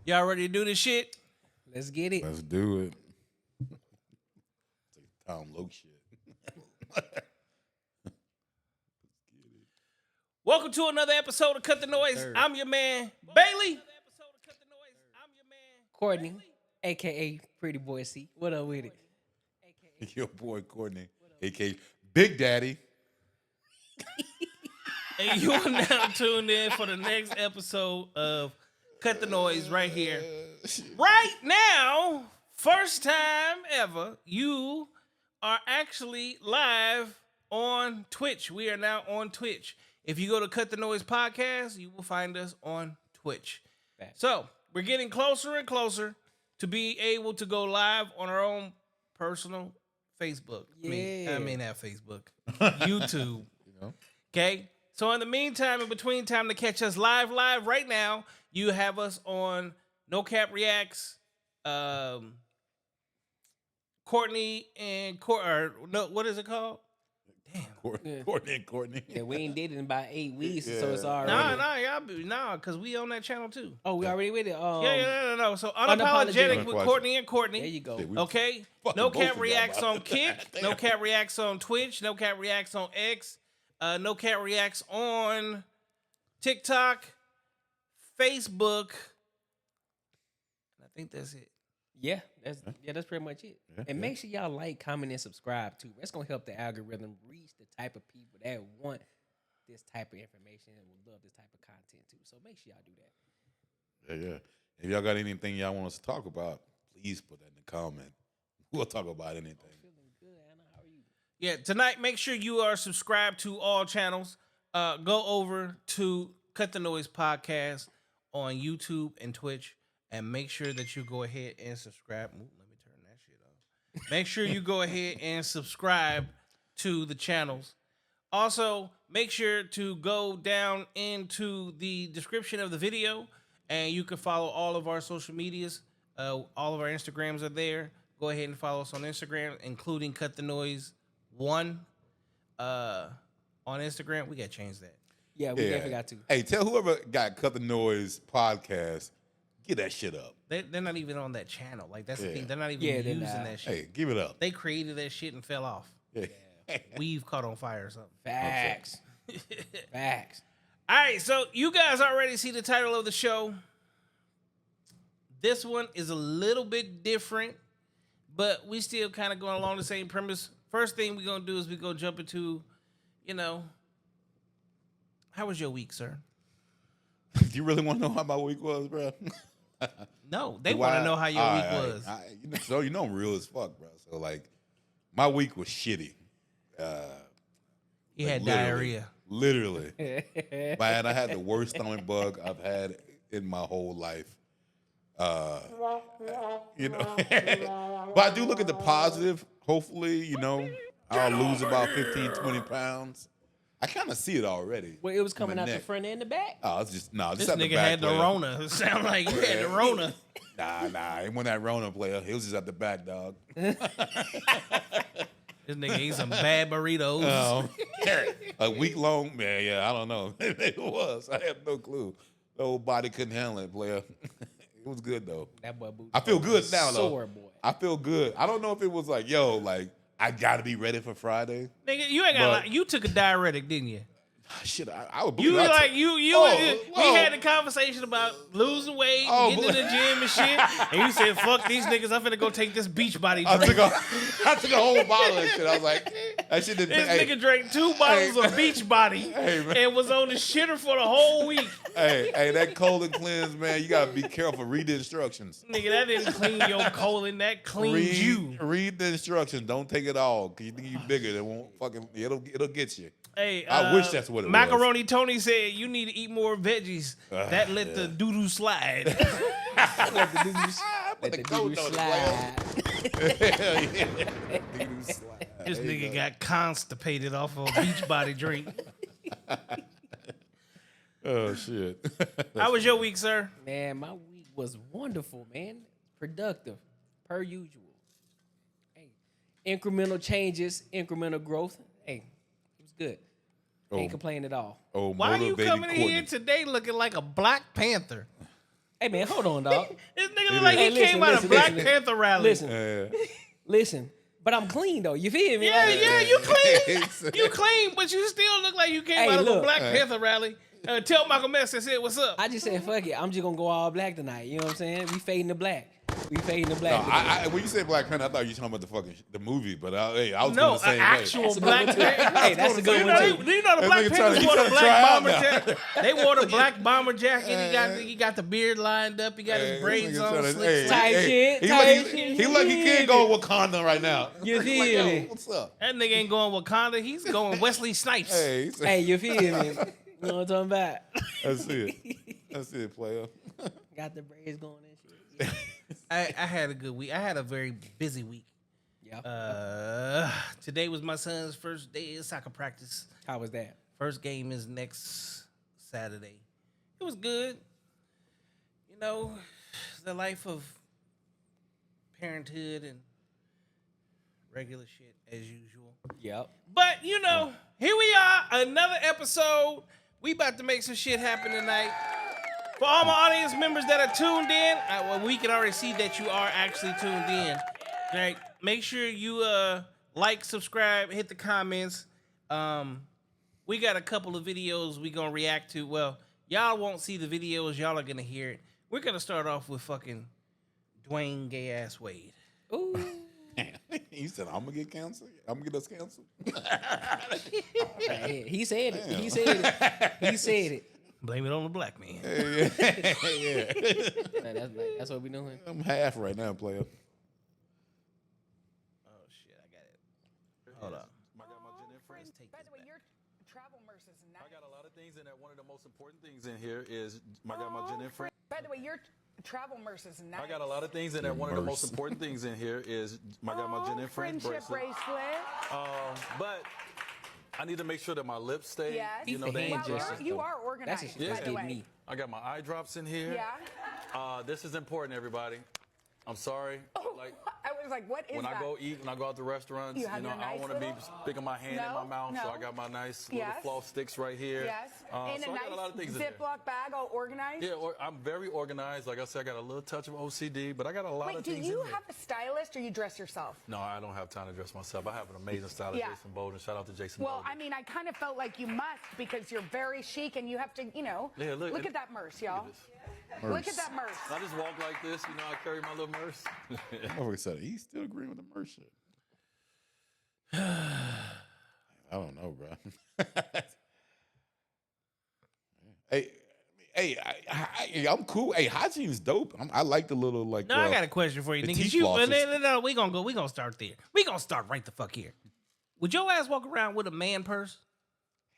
Y'all ready to do this shit? Let's get it. Let's do it. It's like Tom Loke shit. Welcome to another episode of Cut the Noise. Sir. I'm your man, Bailey. Courtney, a.k.a. Pretty Boy C. What up with it? Your boy Courtney, a.k.a. Big Daddy. And you are now tuned in for the next episode of Cut the Noise right here. Right now, first time ever, you are actually live on Twitch. We are now on Twitch. If you go to Cut the Noise Podcast, you will find us on Twitch. So, we're getting closer and closer to be able to go live on our own personal Facebook. Yeah. I mean, not Facebook. YouTube. Okay? So, in the meantime, in between time to catch us live right now, you have us on nocappreacts, Courtney and what is it called? Damn. Courtney and Courtney. Yeah, we ain't did it in about 8 weeks, so it's already. Nah, because we on that channel too. Oh, we already with it. No. So unapologetic with Courtney and Courtney. There you go. Okay. No Cap Reacts on Kick. No Cap Reacts on Twitch. No Cap Reacts on X. No Cap Reacts on TikTok, Facebook. I think that's it. Yeah, that's pretty much it. And make sure y'all like, comment, and subscribe too. That's gonna help the algorithm reach the type of people that want this type of information and will love this type of content too. So make sure y'all do that. Yeah. If y'all got anything y'all want us to talk about, please put that in the comment. We'll talk about anything. Feeling good, Anna. How are you? Yeah, tonight, make sure you are subscribed to all channels. Go over to Cut the Noise Podcast on YouTube and Twitch, and make sure that you go ahead and subscribe. Ooh, let me turn that shit off. Make sure you go ahead and subscribe to the channels. Also, make sure to go down into the description of the video, and you can follow all of our social medias. All of our Instagrams are there. Go ahead and follow us on Instagram, including Cut the Noise 1 on Instagram. We got to change that. Yeah, we definitely got to. Hey, tell whoever got Cut the Noise podcast, get that shit up. They're not even on that channel. Like, that's the thing. They're not even using that shit. Hey, give it up. They created that shit and fell off. Yeah. We've caught on fire or something. Facts. Facts. All right, so you guys already see the title of the show. This one is a little bit different, but we still kind of going along the same premise. First thing we're going to do is we're going to jump into, how was your week, sir? Do you really want to know how my week was, bro? No, they want to know how your week was. So I'm real as fuck, bro. So, like, my week was shitty. You had diarrhea. Literally. Man, I had the worst stomach bug I've had in my whole life. But I do look at the positive. Hopefully, I'll lose about 15, 20 pounds. I kind of see it already. Well, it was coming out the front and the back. Oh, it's just This at the nigga back had the player. Rona. It sound like you had the Rona. Nah, it wasn't that Rona player. It was just at the back, dog. This nigga ate some bad burritos. A week long, man. Yeah, I don't know. It was. I have no clue. The whole body couldn't handle it, player. It was good though. That boy booty. I feel good now though. Sore boy. I feel good. I don't know if it was like, I gotta be ready for Friday. Nigga, you ain't got lie. You took a diuretic, didn't you? Shit, I would You believe like it. we had a conversation about losing weight, getting in the gym and shit, and you said, "Fuck these niggas, I'm finna go take this beach body drink." I took a whole bottle of that shit. I was like, that shit didn't. This nigga drank 2 bottles of beach body and was on the shitter for the whole week. Hey, that colon cleanse, man. You gotta be careful. Read the instructions. Nigga, that didn't clean your colon. That cleaned you. Read the instructions. Don't take it all. Cause you think you bigger. It won't fucking. It'll get you. Hey, I wish that's what it was. Macaroni Tony said you need to eat more veggies. That let the doo-doo slide. Let the doo-doo slide. This nigga got constipated off of a beach body drink. Oh, shit. How was your week, sir? Man, my week was wonderful, man. Productive, per usual. Hey, incremental changes, incremental growth. Hey, it was good. Ain't complaining at all. Oh, Why are you baby coming in Courtney. here today looking like a Black Panther? Hey man, hold on, dog. This nigga look like he came out of Black Panther rally. Listen. But I'm clean though. You feel me? Yeah, you clean. You clean, but you still look like you came out of a Black Panther rally. Tell Malcolm X and said, "What's up?" I just said, "Fuck it." I'm just gonna go all black tonight. You know what I'm saying? We fading the black. No, when you said Black Panther, I thought you were talking about the movie, but I was going the same way. Actual Black Panther. Hey, that's a good one too. Do you know the Black Panthers wore the black bomber jacket? They wore the black bomber jacket. He got the beard lined up. He got his braids on. Tight shit. He like he can't go Wakanda right now. You feel me? What's up? That nigga ain't going Wakanda. He's going Wesley Snipes. Hey, you feel me? You know what I'm talking about? That's it, player. Got the braids going and shit. I had a good week. I had a very busy week. Yeah. Today was my son's first day of soccer practice. How was that? First game is next Saturday. It was good. You know, the life of parenthood and regular shit as usual. Yep. But, you know, here we are, another episode. We about to make some shit happen tonight. For all my audience members that are tuned in, well, we can already see that you are actually tuned in. All right, make sure you like, subscribe, hit the comments. We got a couple of videos we gonna react to. Well, y'all won't see the videos, y'all are gonna hear it. We're gonna start off with fucking Dwayne gay ass Wade. Ooh. He said, "I'm gonna get canceled. I'm gonna get us canceled." He said it. He said it. He said it. Blame it on the black man. Yeah. That's what we doing. I'm half right now, player. Oh shit, I got it. Hold up. By the way, your travel merce is nice. I got a lot of things in there. One of the most important things in here is my gin and friend. By the way, your travel merce is nice. I got a lot of things in there. One of the most important things in here is my gin and friend friendship bracelet. But I need to make sure that my lips stay. Yes. You know, You are organized. That's by the way. me. I got my eye drops in here. Yeah. This is important, everybody. I'm sorry. Like, I was like, what is when that? I go eat, when I go out to restaurants, You have your I nice don't want to be little- sticking my hand in my mouth, so I got my nice little Yes. floss sticks right here. Yes. In so a I got a lot of nice things in there. Ziploc bag, all organized. Yeah, I'm very organized. Like I said, I got a little touch of OCD, but I got a lot Wait, of do things you in there. have a stylist or you dress yourself? No, I don't have time to dress myself. I have an amazing stylist, Yeah. Jason Bolden. Shout out to Jason Well, Bolden. I mean, I kind of felt like you must because you're very chic and you have to, you know. Yeah, look at that merce, y'all. Look at that merce. I just walk like this, I carry my little merce. Motherfucker said he's still agreeing with the merch shit. I don't know, bro. Hey, I'm cool. Hey, hygiene's dope. I like the little like. No, I got a question for you, the niggas. teeth You, flosses. no, we gonna start there. We gonna start right the fuck here. Would your ass walk around with a man purse?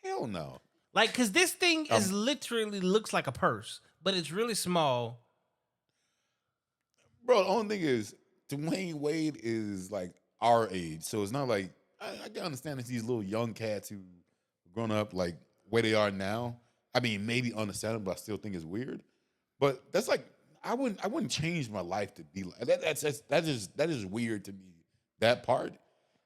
Hell no. Like, cause this thing is literally looks like a purse, but it's really small. Bro, the only thing is Dwayne Wade is like our age, so it's not like I can understand it's these little young cats who grown up like where they are now. I mean, maybe understandable, but I still think it's weird. But that's like I wouldn't change my life to be like that is weird to me. That part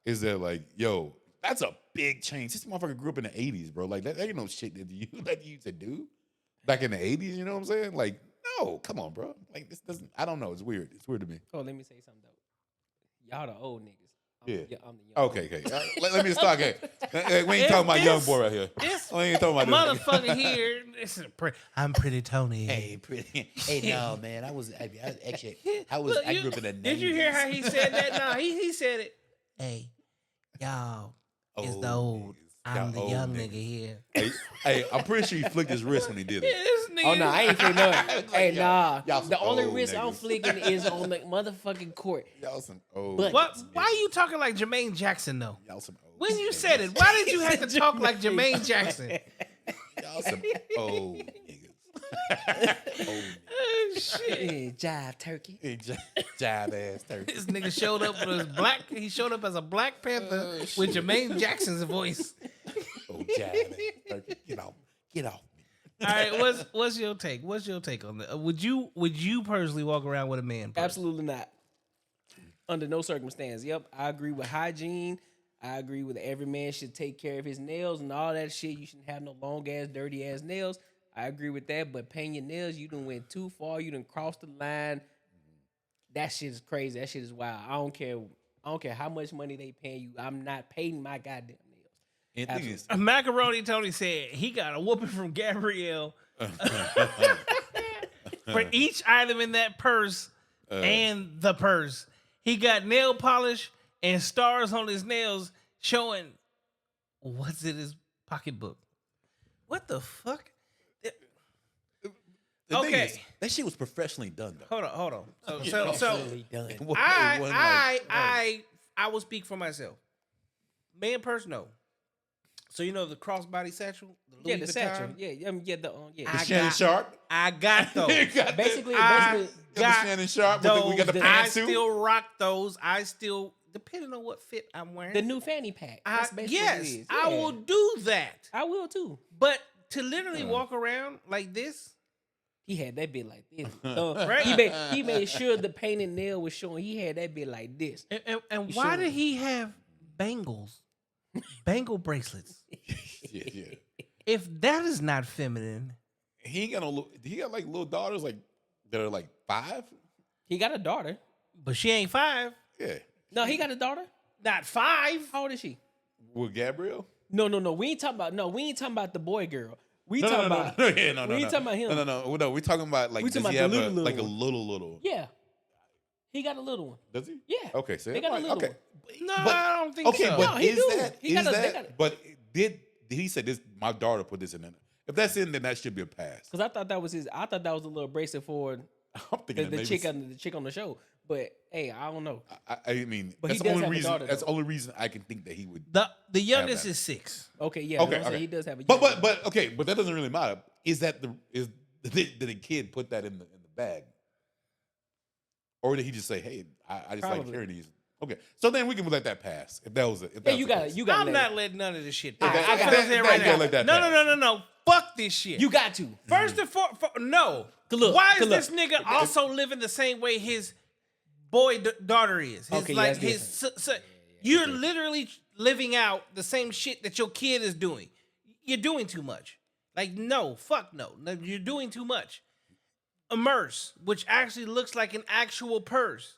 is that like, yo, that's a big change. This motherfucker grew up in the 80s, bro. Like that ain't no shit that you used to do back in the 80s, you know what I'm saying? Like, no, come on, bro. Like this doesn't I don't know, it's weird. It's weird to me. Oh, let me say something though. Y'all the old niggas. Yeah. I'm the young. Okay. Let me start again. We ain't talking about young boy right here. This We ain't talking about this. motherfucker here. I'm pretty Tony. Hey, pretty. Hey, no, man. I was actually. I Look, grew up in the 90s. Did you hear how he said that? No, he said it. Hey, y'all is the old. I'm the Y'all young old nigga here. Hey, I'm pretty sure he flicked his wrist when he did Yeah, it. this nigga. Oh no, I ain't flicking nothing. Hey, nah. y'all some The only old wrist I'm niggas. flicking is on the motherfucking court. Y'all some old. But- What? Why are you talking like Jermaine Jackson though? Y'all some old. When you said it, why did you have to talk like Jermaine Jackson? Y'all some old niggas. Old Oh shit! Jive turkey. niggas. Jive ass turkey. This nigga showed up with his black. He showed up as a Black Panther with Jermaine Jackson's voice. Old jive ass turkey. Get off me. All right, what's your take? What's your take on that? Would you personally walk around with a man purse? Absolutely not. Under no circumstance. Yep, I agree with hygiene. I agree with every man should take care of his nails and all that shit. You shouldn't have no long ass, dirty ass nails. I agree with that. But painting your nails, you done went too far. You done crossed the line. That shit is crazy. That shit is wild. I don't care. I don't care how much money they paying you. I'm not painting my goddamn nails. And the thing is, Macaroni Tony said he got a whooping from Gabrielle for each item in that purse and the purse. He got nail polish and stars on his nails showing what's in his pocketbook. What the fuck? the thing Okay. is, that shit was professionally done though. Hold on. So Absolutely done. It wasn't like- I will speak for myself. Man, purse, no. So you know the crossbody satchel, the Louis The Vuitton? satchel. Yeah, The I Shannon got- Sharp. I got those. Basically, I basically, the got Shannon Sharp. We got the those. I pantsuit. still rock those. I still, depending on what fit I'm wearing. the new fanny pack. That's basically what yes, it is. I Yeah. will do that. I will too. But to literally walk around like this, He had that bit like this. So Right. he made sure the painted nail was showing. He had that bit like this. and You why should. did he have bangles, bangle bracelets? Yeah. If that is not feminine, He ain't got no. He got like little daughters like that are like 5. He got a daughter. but she ain't 5, Yeah. No, he got a daughter. not 5. How old is she? With Gabrielle. No. We ain't talking about. No, we ain't talking about the boy girl. We No, talking no, about. no, yeah, no, no, we no. ain't talking about him. No. We're talking about like. We Does talking he about have the a, little like a one. little? Yeah, he got a little one. Does he? Yeah. Okay. So They got a little okay. one. No, But- I don't think Okay, so. but No, he is do. that? He got is a- they that? got a- But did he say this? My daughter put this in there. If that's in, then that should be a pass. Because I thought that was his. I thought that was a little bracelet for I'm thinking the chick on the show. But hey, I don't know. I mean, But that's he the does only have a reason. daughter, That's the though. only reason I can think that he would. the youngest that. is 6. Okay, yeah. Okay, I'm saying okay. he does have a. But okay, but that doesn't really matter. Is that did the kid put that in the bag, or did he just say, "Hey, I just like Probably. carrying these"? Okay, so then we can let that pass. If that was it. Yeah, you got. You got. I'm not letting none of this shit If pass. that- I'm if gonna that- say it if right that- now. let that No. pass. Fuck this shit. You got to. First and foremost, no. Look, Why is look. this nigga also living the same way his daughter is? His, Okay, like yeah, his. that's You're literally living out the same shit that your kid is doing. You're doing too much. Like no, fuck no. No, you're doing too much. Immerse, which actually looks like an actual purse.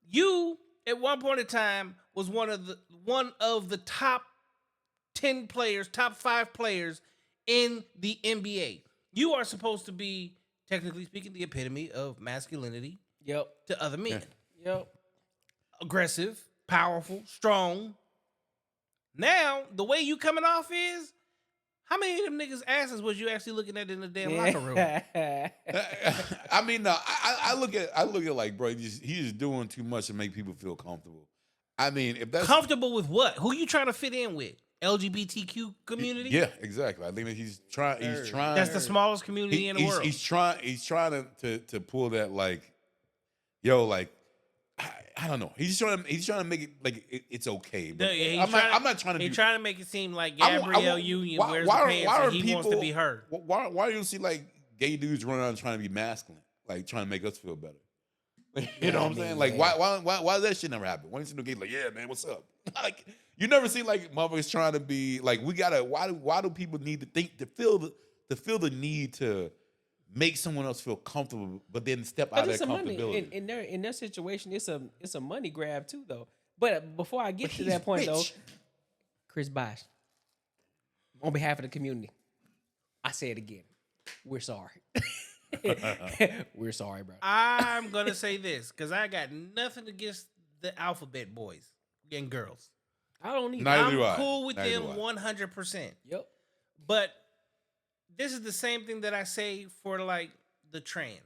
You at one point in time was one of the top 10 players, top 5 players in the NBA. You are supposed to be, technically speaking, the epitome of masculinity Yep. to other men. Yep. Aggressive, powerful, strong. Now, the way you coming off is, how many of them niggas' asses was you actually looking at in the damn locker room? I mean, no. I look at like, bro, he's just doing too much to make people feel comfortable. I mean, if that's Comfortable with what? Who you trying to fit in with? LGBTQ community? yeah, exactly. I think that he's trying. That's the smallest community in the world. He's trying to pull that like, yo, like I don't know. He's trying to make it like it's okay. But Yeah, I'm not trying to. He's trying to make it seem like I Gabrielle want- Union why- wears why- the pants why and are he wants to people- be her. Why do you see like gay dudes running around trying to be masculine, like trying to make us feel better? You know what I'm saying? Like why does that shit never happen? Why don't you see no gay like, yeah, man, what's up? Like you never see like motherfuckers trying to be like we gotta. Why do people need to think to feel the need to make someone else feel comfortable, but then step out But of it's that a money comfortability? in their situation. It's a money grab too, though. But before I get But to he's that point, though, rich. Chris Bosh, on behalf of the community, I say it again. We're sorry. We're sorry, bro. I'm gonna say this because I got nothing against the alphabet boys and girls. I don't need. Neither I'm do I. cool with Neither them do I. 100%. Yep. But this is the same thing that I say for like the trans.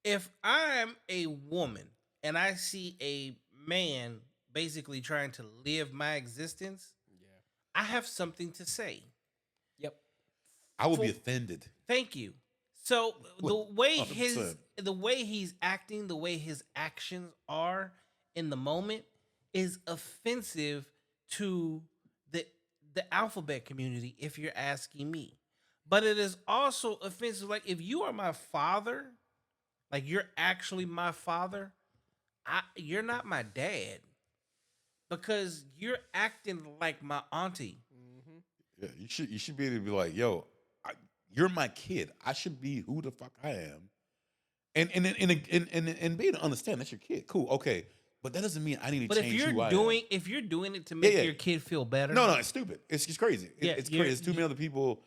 If I'm a woman and I see a man basically trying to live my existence, I have something to say. Yep. I would be offended. Thank you. So the way 100%. the way he's acting, the way his actions are in the moment is offensive to the alphabet community, if you're asking me. But it is also offensive. Like if you are my father, like you're actually my father, you're not my dad. Because you're acting like my auntie. Yeah, you should be able to be like, yo, you're my kid. I should be who the fuck I am. And be able to understand that's your kid. Cool, okay. But that doesn't mean I need to change who I am. If you're doing it to make your kid feel better, no, it's stupid. It's just crazy. It's crazy. There's too many other people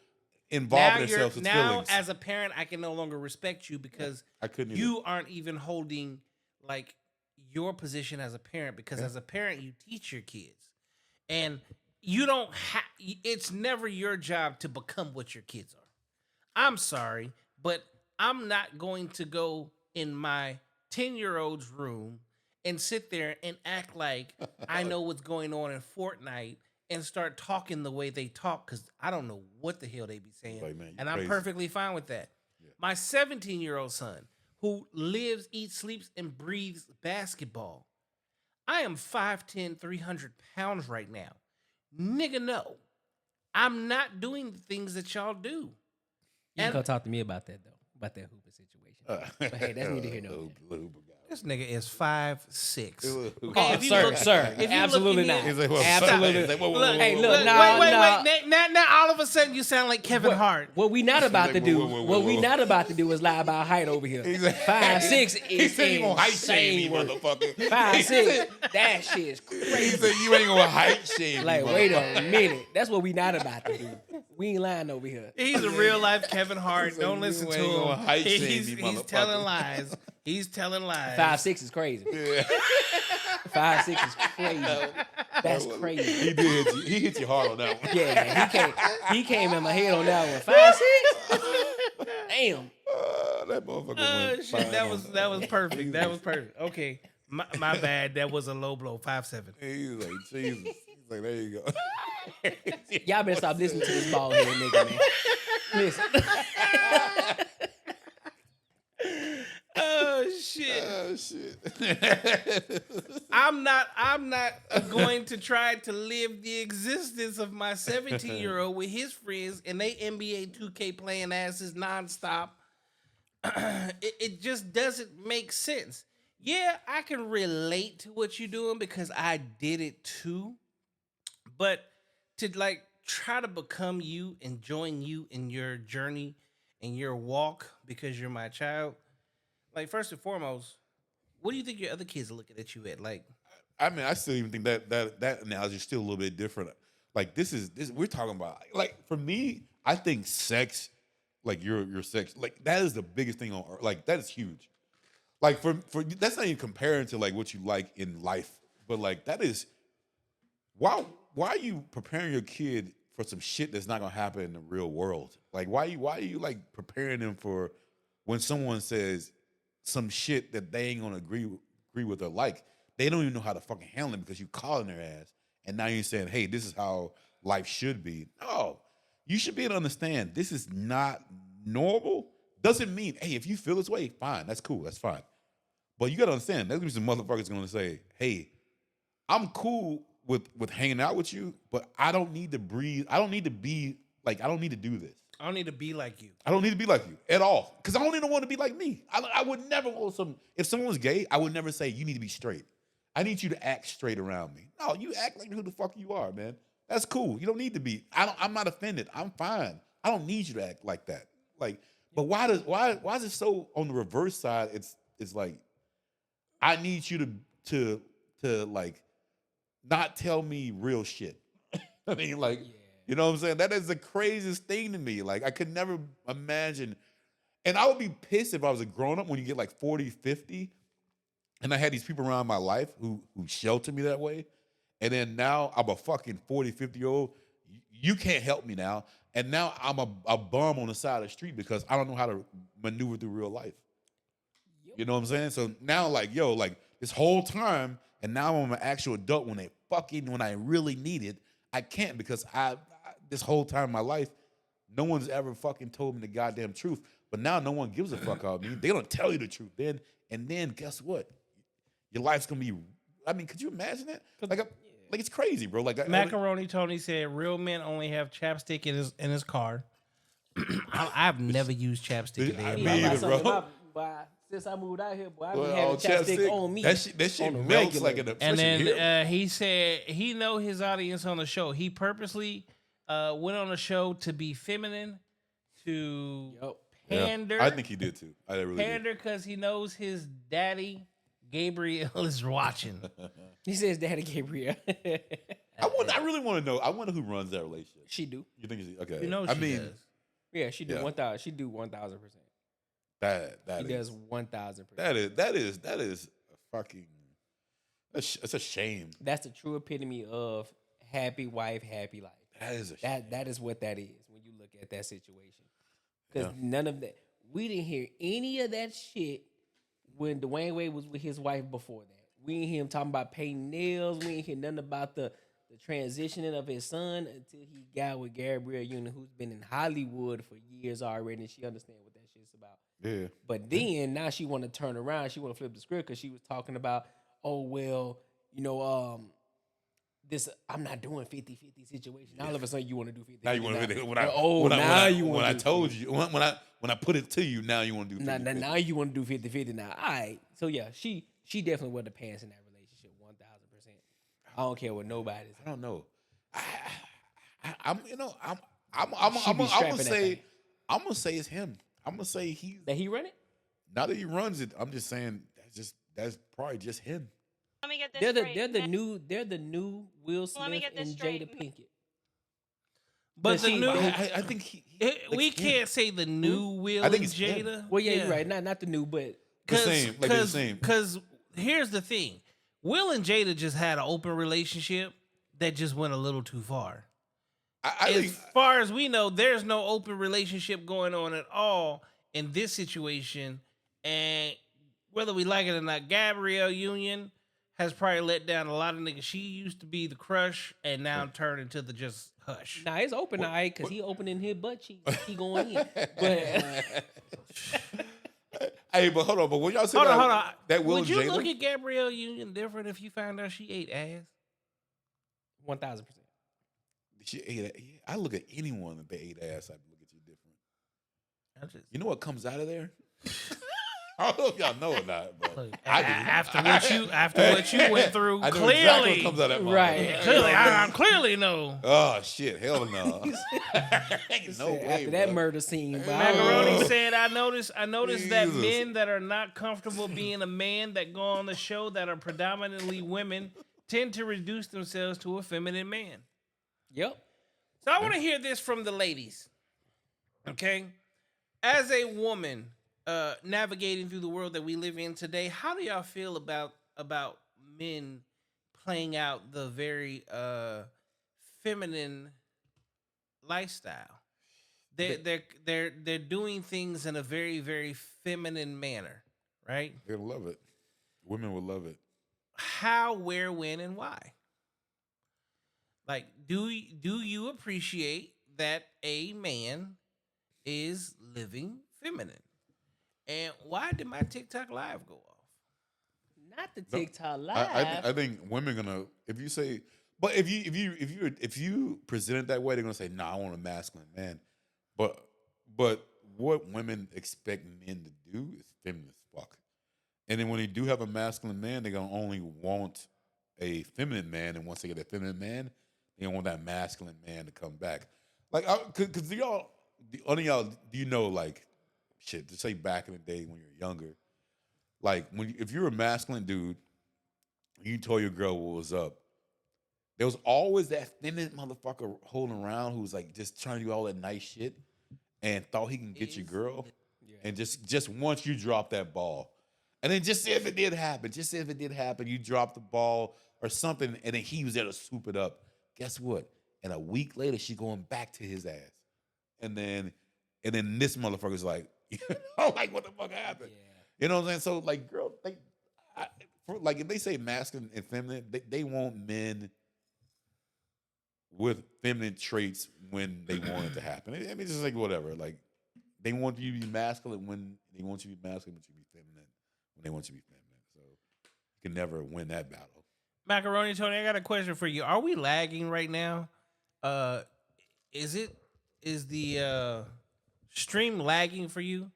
involving themselves with now feelings. as a parent, I can no longer respect you because you aren't even holding like your position as a parent. Because as a parent, you teach your kids, and you don't have. It's never your job to become what your kids are. I'm sorry, but I'm not going to go in my 10-year-old's room and sit there and act like I know what's going on in Fortnite and start talking the way they talk because I don't know what the hell they be saying. Like, man, and I'm crazy. perfectly fine with that. Yeah. My 17-year-old son, who lives, eats, sleeps, and breathes basketball. I am 5'10", 300 pounds right now. Nigga, no. I'm not doing the things that y'all do. You can go talk to me about that, though. About that hooping situation. But hey, that's neither here nor there. This nigga is 5'6". Okay, sir. Absolutely not. Absolutely. Hey, look, now all of a sudden you sound like Kevin Hart. What we not about to do? What we not about to do is lie about height over here. 5'6" is insane. Motherfucker. 5'6", that shit is crazy. He said you ain't gonna height shame. Like, wait a minute. That's what we not about to do. We ain't lying over here. He's a real life Kevin Hart. Don't listen to him. He's telling lies. He's telling lies. 5'6" is crazy. Yeah. 5'6" is crazy. That's crazy. He did. He hit you hard on that one. Yeah, he came in my head on that one. 5'6". Damn. That motherfucker went. Shit, that was perfect. That was perfect. Okay, my bad. That was a low blow. 5'7". He's like, Jesus. He's like, there you go. Y'all better stop listening to this bald head nigga, man. Listen. Oh shit. I'm not going to try to live the existence of my 17-year-old with his friends and they NBA 2K playing asses nonstop. It just doesn't make sense. Yeah, I can relate to what you're doing because I did it too. But to like try to become you and join you in your journey and your walk because you're my child. Like, first and foremost, what do you think your other kids are looking at you at? Like, I mean, I still even think that analogy is still a little bit different. Like, this we're talking about. Like, for me, I think sex, like your sex, like that is the biggest thing on earth. Like, that is huge. Like, for that's not even comparing to like what you like in life, but like that is why are you preparing your kid for some shit that's not gonna happen in the real world? Like, why are you like preparing them for when someone says some shit that they ain't gonna agree with or like, they don't even know how to fucking handle it because you calling their ass and now you're saying, hey, this is how life should be. No, you should be able to understand this is not normal. Doesn't mean, hey, if you feel this way, fine, that's cool, that's fine. But you gotta understand, there's gonna be some motherfuckers gonna say, hey, I'm cool with hanging out with you, but I don't need to breathe. I don't need to be like, I don't need to do this. I don't need to be like you. I don't need to be like you at all. Because I don't even want to be like me. I would never want if someone's gay, I would never say, you need to be straight. I need you to act straight around me. No, you act like who the fuck you are, man. That's cool. You don't need to be. I'm not offended. I'm fine. I don't need you to act like that. Like, but why is it so on the reverse side? It's like, I need you to like not tell me real shit. I mean, like, you know what I'm saying? That is the craziest thing to me. Like, I could never imagine. And I would be pissed if I was a grown-up when you get like 40, 50, and I had these people around my life who sheltered me that way. And then now I'm a fucking 40, 50-year-old. You can't help me now. And now I'm a bum on the side of the street because I don't know how to maneuver through real life. Yep. You know what I'm saying? So now, like, yo, like this whole time, and now I'm an actual adult when I really need it, I can't because this whole time in my life, no one's ever fucking told me the goddamn truth. But now no one gives a fuck about me. They don't tell you the truth. Then guess what? Your life's gonna be. I mean, could you imagine that? Like it's crazy, bro. Like Macaroni Tony said, real men only have chapstick in his car. I've never used chapstick in me either, bro. Since I moved out here, boy, I've been having chapstick on me. That shit melts like an. And then he said he know his audience on the show. He purposely went on the show to be feminine, to Yep. pander. I think he did too. I really did. Pander because he knows his daddy Gabriel is watching. He says Daddy Gabriel. I really want to know. I wonder who runs that relationship. She do. You think it's okay? You know I she mean, does. Yeah, she do Yeah. 1,000. She do 1,000%. that She does is 1,000%. that is a fucking. It's a shame. That's the true epitome of happy wife, happy life. That is a shame. That is what that is when you look at that situation. Because Yeah. none of that, we didn't hear any of that shit when Dwayne Wade was with his wife before that. We didn't hear him talking about painting nails. We didn't hear nothing about the transitioning of his son until he got with Gabrielle Union, who's been in Hollywood for years already, and she understands what that shit's about. Yeah. But then now she want to turn around. She want to flip the script because she was talking about, oh well, this I'm not doing 50-50 situation. All of a sudden you want to do 50-50. Now you want to you when want I told you when I put it to you, now you want to do 50-50. now you want to do 50-50 now. All right. So yeah, she definitely wear the pants in that relationship 1,000%. I don't care what nobody says. I don't know. I'm She be gonna strapping that say thing. I'm gonna say it's him. I'm gonna say he's That he run it? now that he runs it. I'm just saying that's probably just him. Let me get this They're straight. the new Will Let me Smith get this and straight. Jada Pinkett. But See, the new, I think we can't say the new Will I think and it's him. Jada. Well, yeah, you're right. Not the new, but The same, like they're the same. Because here's the thing: Will and Jada just had an open relationship that just went a little too far. I As think far as we know, there's no open relationship going on at all in this situation. And whether we like it or not, Gabrielle Union has probably let down a lot of niggas. She used to be the crush and now turned into the just hush. nah, it's open eye because he opening his butt cheeks. He going in. But hey, but hold on. But when y'all say Hold on, that, hold on. that Will Would and you Jada, look at Gabrielle Union different if you found out she ate ass? 1,000%. she ate. I look at anyone that they ate ass. I look at you different. I'm just- You know what comes out of there? I don't know if y'all know or not, but Look, I do. after what you went through, I know clearly, exactly what comes out of that Right. motherfucker. clearly, I clearly know. Oh shit! Hell no. Ain't no way, After that bro. murder scene, bro. Macaroni said, "I noticed that Jesus. men that are not comfortable being a man that go on the show that are predominantly women tend to reduce themselves to a feminine man." Yep. So I want to hear this from the ladies. Okay, as a woman navigating through the world that we live in today, how do y'all feel about men playing out the very feminine lifestyle? They're doing things in a very, very feminine manner, right? They'll love it. Women will love it. How, where, when, and why? Like, do you appreciate that a man is living feminine? And why did my TikTok live go off? Not the TikTok live. I think women gonna if you say, but if you present it that way, they're gonna say, "Nah, I want a masculine man." But what women expect men to do is feminine as fuck. And then when they do have a masculine man, they're gonna only want a feminine man, and once they get a feminine man, they don't want that masculine man to come back. Like, because y'all, do you know, like, shit, to say back in the day when you're younger, like if you're a masculine dude, you told your girl what was up, there was always that feminine motherfucker holding around who's like just trying to do all that nice shit and thought he can get your girl, and just once you drop that ball, and then just if it did happen, you drop the ball or something, and then he was there to swoop it up. Guess what? And a week later, she going back to his ass, and then this motherfucker's like, like what the fuck happened? Yeah. You know what I'm saying? So like, girl, like if they say masculine and feminine, they want men with feminine traits when they want it to happen. I mean, it's just like whatever. Like they want you to be masculine when they want you to be masculine, but you be feminine when they want you to be feminine. So you can never win that battle. Macaroni Tony, I got a question for you. Are we lagging right now? Is the stream lagging for you?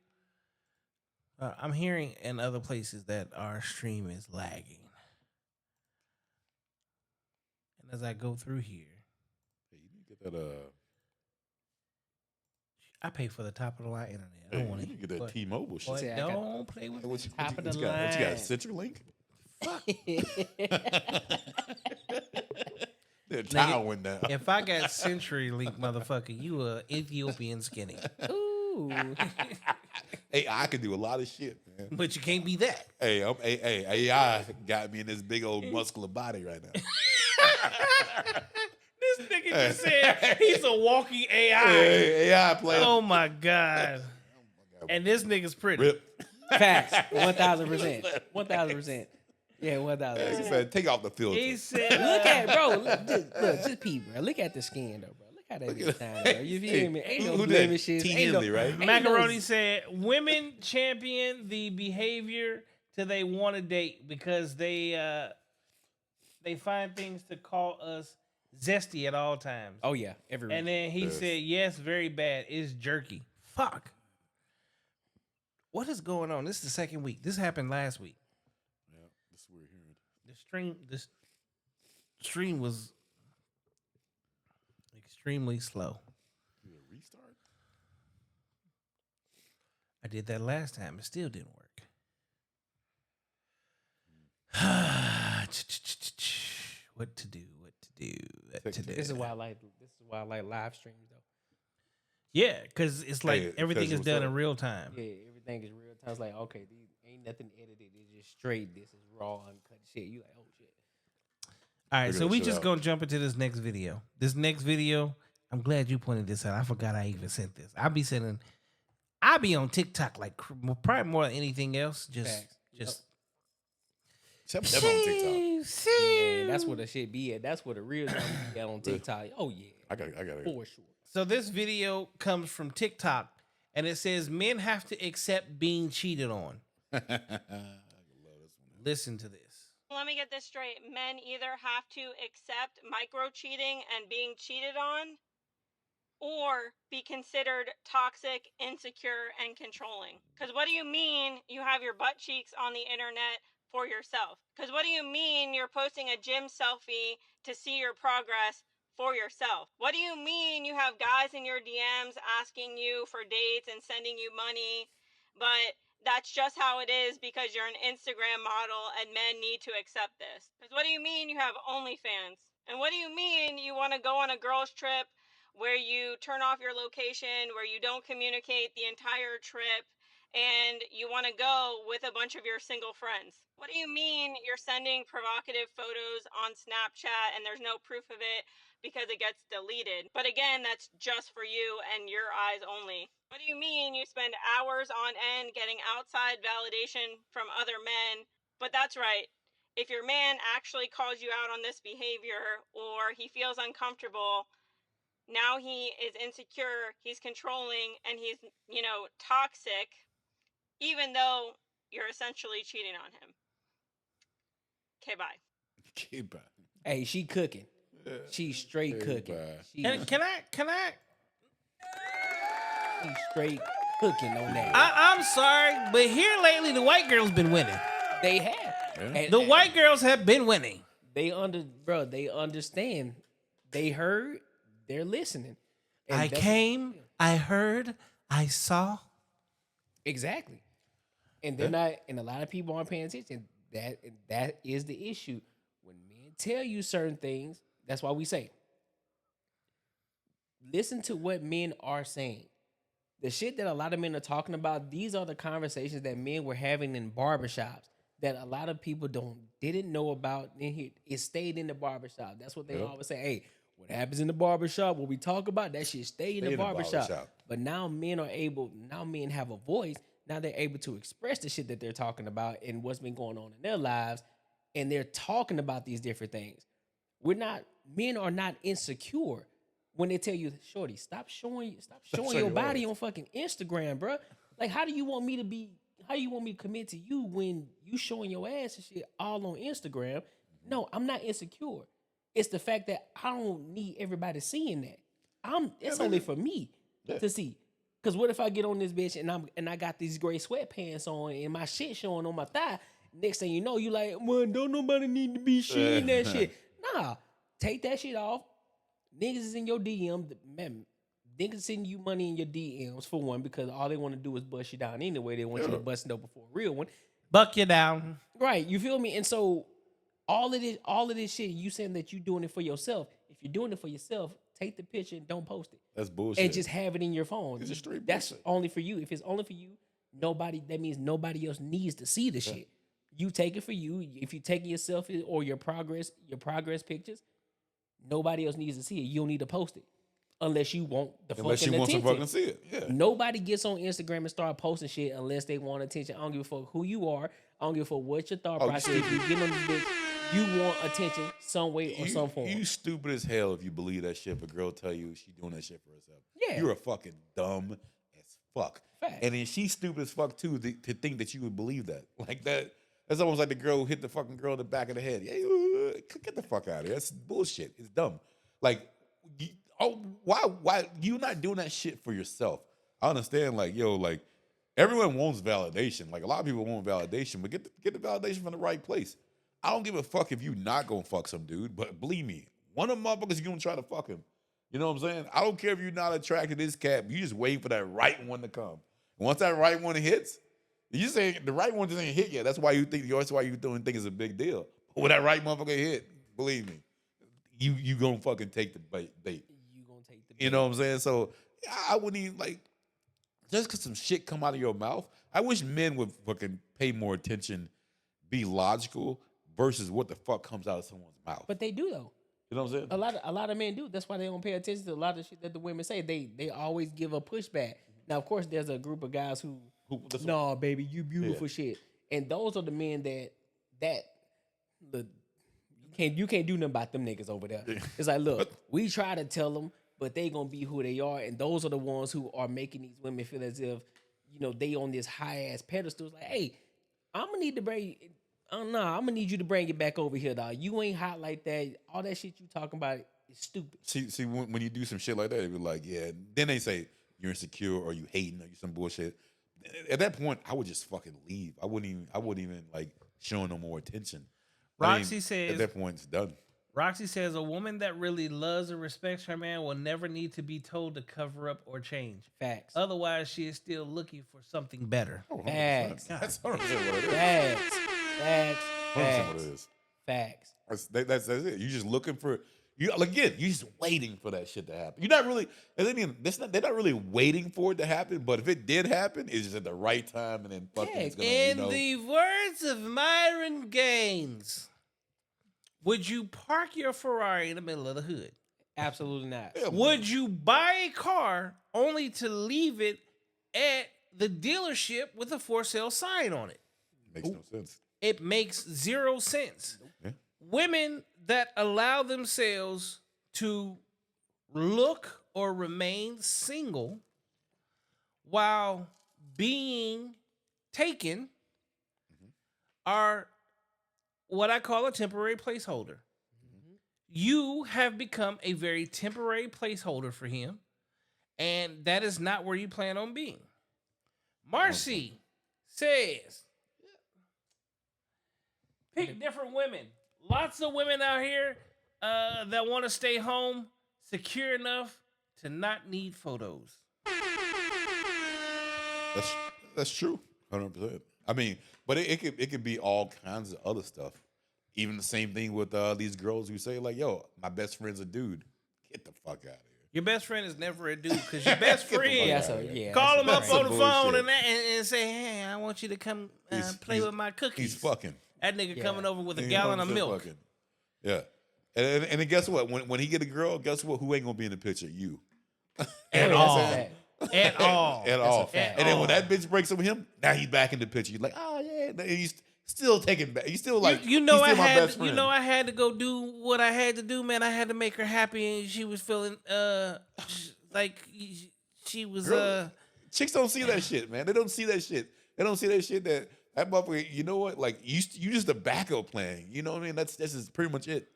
I'm hearing in other places that our stream is lagging. And as I go through here, Hey, you need to get that I pay for the top of the line internet. I don't want You to can get that T-Mobile shit. Say I got- Don't play with me. What you Top of the got? What you got? line. CenturyLink? Hey, The tile went down. If I got CenturyLink, motherfucker, you a Ethiopian skinny. Ooh. Hey, I can do a lot of shit, man. But you can't be that. Hey, AI got me in this big old muscular body right now. This nigga just said he's a walking AI. Hey, AI player. Oh my God. And this nigga's pretty. Rip. Facts. 1,000%. 1,000%. Yeah, 1,000%. He said, take off the filter. He said, Look at bro. Just peep, bro. Look at the skin, though, bro. Look how that bitch shine, bro. You feel me? Ain't no Who did? blemishes. T. Ain't no- Henley, right? ain't no- Macaroni said, women champion the behavior till they want to date because they find things to call us zesty at all times. Oh yeah, every And then he said, yes, very bad. It's jerky. Fuck. What is going on? This is the second week. This happened last week. Yeah, that's what we're hearing. The stream was extremely slow. Do a restart? I did that last time. It still didn't work. What to do? This is why I like live streams though. Yeah, because it's like Hey, everything is because done what's in up? real time. Yeah, everything is real time. It's like okay, these ain't nothing edited. It's just straight. This is raw, uncut shit. You like oh shit. All right, Figure so that we shit just out. gonna jump into this next video. This next video, I'm glad you pointed this out. I forgot I even sent this. I be on TikTok like probably more than anything else. Facts. Except never on TikTok. Yeah, that's where the shit be at. That's where the real time be at on TikTok. Oh yeah, I got it. for sure. So this video comes from TikTok, and it says men have to accept being cheated on. Listen to this. Let me get this straight. Men either have to accept micro cheating and being cheated on, or be considered toxic, insecure, and controlling. Because what do you mean you have your butt cheeks on the internet for yourself? Because what do you mean you're posting a gym selfie to see your progress for yourself? What do you mean you have guys in your DMs asking you for dates and sending you money, but that's just how it is because you're an Instagram model and men need to accept this? Because what do you mean you have OnlyFans? And what do you mean you want to go on a girls' trip where you turn off your location, where you don't communicate the entire trip, and you want to go with a bunch of your single friends? What do you mean you're sending provocative photos on Snapchat and there's no proof of it because it gets deleted? But again, that's just for you and your eyes only. What do you mean you spend hours on end getting outside validation from other men? But that's right. If your man actually calls you out on this behavior or he feels uncomfortable, now he is insecure, he's controlling, and he's, toxic, even though you're essentially cheating on him. Okay, bye. Okay, bye. Hey, she cooking. She straight cooking. bye. She Can I? straight cooking on that. I'm sorry, but here lately the white girls been winning. They have. And The white girls have been winning. they understand. They heard. They're listening. And I that's- came, I heard, I saw. Exactly. And they're not, and a lot of people aren't paying attention. That is the issue. When men tell you certain things, that's why we say, listen to what men are saying. The shit that a lot of men are talking about, these are the conversations that men were having in barbershops that a lot of people didn't know about. And it stayed in the barbershop. That's what they always say. Hey, what happens in the barbershop, what we talk about, that shit stay in the barbershop. But now men have a voice. Now they're able to express the shit that they're talking about and what's been going on in their lives. And they're talking about these different things. Men are not insecure when they tell you, shorty, stop showing your body on fucking Instagram, bro. Like, how do you want me to commit to you when you showing your ass and shit all on Instagram? No, I'm not insecure. It's the fact that I don't need everybody seeing that. It's only for me to see. Cause what if I get on this bitch and I got these gray sweatpants on and my shit showing on my thigh? Next thing you know, you like, well, don't nobody need to be seeing that shit. Nah, take that shit off. Niggas is in your DM. Man, Niggas sending you money in your DMs for one, because all they want to do is bust you down anyway. They want you to bust it up before a real one. Buck you down. Right. You feel me? And so all of this shit, you saying that you doing it for yourself. If you're doing it for yourself, take the picture and don't post it. That's bullshit. And just have it in your phone. It's just straight That's bullshit. only for you. If it's only for you, that means nobody else needs to see the shit. You take it for you. If you're taking your selfie or your progress pictures, nobody else needs to see it. You don't need to post it. Unless you want the Unless fucking you want to attention. fucking see it. Yeah. Nobody gets on Instagram and start posting shit unless they want attention. I don't give a fuck who you are. I don't give a fuck what your thought process is. You get on this bitch, you want attention some way or some form. You stupid as hell if you believe that shit. If a girl tell you she doing that shit for herself. Yeah. You're a fucking dumb as fuck. Fact. And then she's stupid as fuck too to think that you would believe that. Like that. That's almost like the girl who hit the fucking girl in the back of the head. Yeah, get the fuck out of here. That's bullshit. It's dumb. Like, why you not doing that shit for yourself? I understand, like, like everyone wants validation. Like a lot of people want validation, but get the validation from the right place. I don't give a fuck if you not gonna fuck some dude, but believe me, one of them motherfuckers you gonna try to fuck him. You know what I'm saying? I don't care if you're not attracted to this cat. You just wait for that right one to come. And once that right one hits, you say the right one just ain't hit yet. That's why you think it's a big deal. But when that right motherfucker hit, believe me, you gonna fucking take the bait. You gonna take the bait. You know what I'm saying? So I wouldn't even like just because some shit come out of your mouth. I wish men would fucking pay more attention, be logical versus what the fuck comes out of someone's mouth. But they do though. You know what I'm saying? A lot of men do. That's why they don't pay attention to a lot of shit that the women say. They always give a pushback. Now, of course, there's a group of guys who no, baby, you beautiful shit. And those are the men you can't do nothing about them niggas over there. It's like, look, we try to tell them, but they gonna be who they are. And those are the ones who are making these women feel as if, they on this high ass pedestal. It's like, hey, I'm gonna need you to bring it back over here, dog. You ain't hot like that. All that shit you talking about is stupid. See, when you do some shit like that, they be like, yeah. Then they say you're insecure or you hating or you some bullshit. At that point, I would just fucking leave. I wouldn't even like showing no more attention. Roxy says at that point it's done. Roxy says a woman that really loves and respects her man will never need to be told to cover up or change. Facts. Otherwise, she is still looking for something better. Oh, Facts. That's 100% what it is. Facts. 100% what it is. Facts. That's it. You just looking for you just waiting for that shit to happen. You're not really. They're not really waiting for it to happen. But if it did happen, it's just at the right time, and then fucking. It's gonna, In the words of Myron Gaines, would you park your Ferrari in the middle of the hood? Absolutely not. Yeah, Would you buy a car only to leave it at the dealership with a for sale sign on it? makes no sense. It makes zero sense. Yeah. Women that allow themselves to look or remain single while being taken are what I call a temporary placeholder. You have become a very temporary placeholder for him, and that is not where you plan on being. Marcy says, pick different women. Lots of women out here that want to stay home secure enough to not need photos. That's true, 100%. I mean, but it could be all kinds of other stuff. Even the same thing with these girls who say like, "Yo, my best friend's a dude." Get the fuck out of here. Your best friend is never a dude because your best friend call him up that's on the some phone bullshit. and say, "Hey, I want you to come play with my cookies." He's fucking. That nigga coming over with a He's gallon of 100% milk. fucking. Yeah, and then guess what? When he get a girl, guess what? Who ain't gonna be in the picture? You. At all. At all. At all. fact. And then when that bitch breaks up with him, now he's back in the picture. You're like, oh yeah, and he's still taking back. He's still like, you know, he's I still my had best friend. I had to go do what I had to do, man. I had to make her happy, and she was feeling like she was Chicks don't see that shit, man. They don't see that shit. They don't see that shit that motherfucker. You know what? Like you just a backup plan. You know what I mean? That's just pretty much it.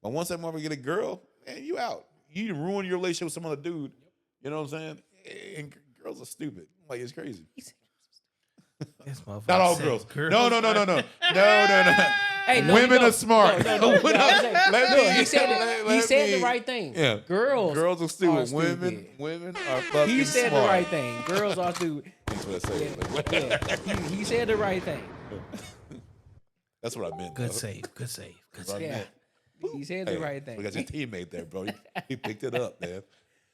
But once that motherfucker get a girl, man, you out. You ruin your relationship with some other dude. You know what I'm saying? And girls are stupid. Like it's crazy. This motherfucker Not all said girls. girls. No. Hey, no, Women no, are smart. No, Let me- he said let the me- right thing. Yeah. Girls are stupid. stupid. Women are fucking He said smart. the right thing. Girls are stupid. That's what I say. Yeah, he said the right thing. That's what I meant. Good though. save. Good save. Good That's what save. I Yeah, meant. he said Hey, the right thing. Look at your teammate there, bro. He picked it up, man.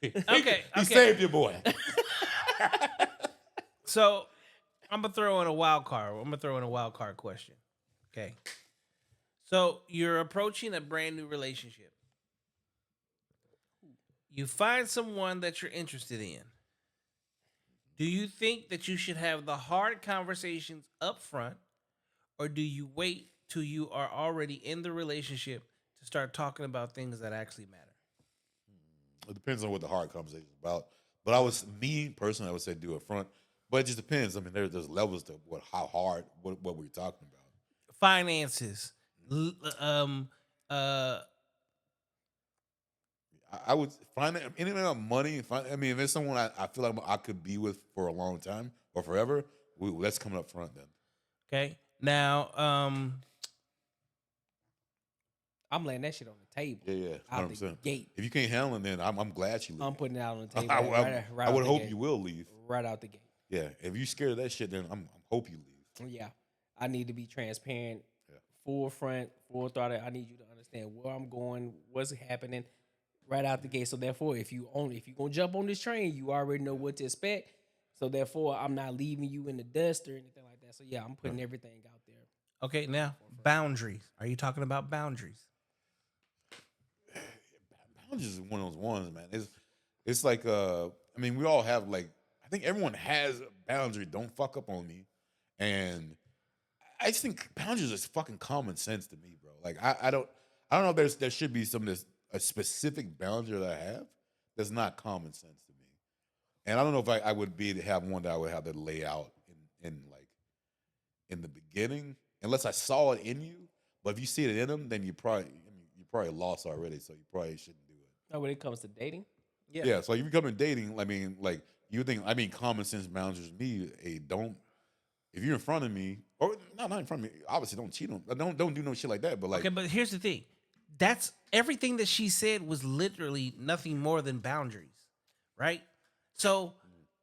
Okay. He saved your boy. So I'm gonna throw in a wild card. I'm gonna throw in a wild card question. Okay. So you're approaching a brand new relationship. You find someone that you're interested in. Do you think that you should have the hard conversations up front, or do you wait till you are already in the relationship to start talking about things that actually matter? It depends on what the hard conversation is about. But me personally, I would say do it front. But it just depends. I mean, there's levels to how hard, what we're talking about. Finances. I would find anything about money. I mean, if it's someone I feel like I could be with for a long time or forever, let's come up front then. Okay. Now, I'm laying that shit on the table. Yeah, Out the 100%. gate. If you can't handle it, then I'm glad you leave. I'm putting it out on the table. I right would out the hope gate. you will leave. Right out the gate. Yeah, if you're scared of that shit, then I'm hope you leave. Yeah, I need to be transparent, Yeah. full front, full throttle. I need you to understand where I'm going, what's happening, right out the gate. So therefore, if you gonna jump on this train, you already know what to expect. So therefore, I'm not leaving you in the dust or anything like that. So yeah, I'm putting everything out there. okay, now boundaries. Are you talking about boundaries? Boundaries is one of those ones, man. It's like I mean, we all have like I think everyone has a boundary. Don't fuck up on me, and I just think boundaries is fucking common sense to me, bro. Like I don't know if there should be a specific boundary that I have that's not common sense to me, and I don't know if I would be to have one that I would have to lay out in the beginning unless I saw it in you. But if you see it in them, then you probably lost already, so you probably shouldn't do it. Now, when it comes to dating, Yeah, so if you come in dating, I mean, like you think, common sense boundaries. Me, don't. If you're in front of me, or not in front of me, obviously don't cheat on. Don't do no shit like that. But like, Okay, but here's the thing. That's everything that she said was literally nothing more than boundaries, right? So,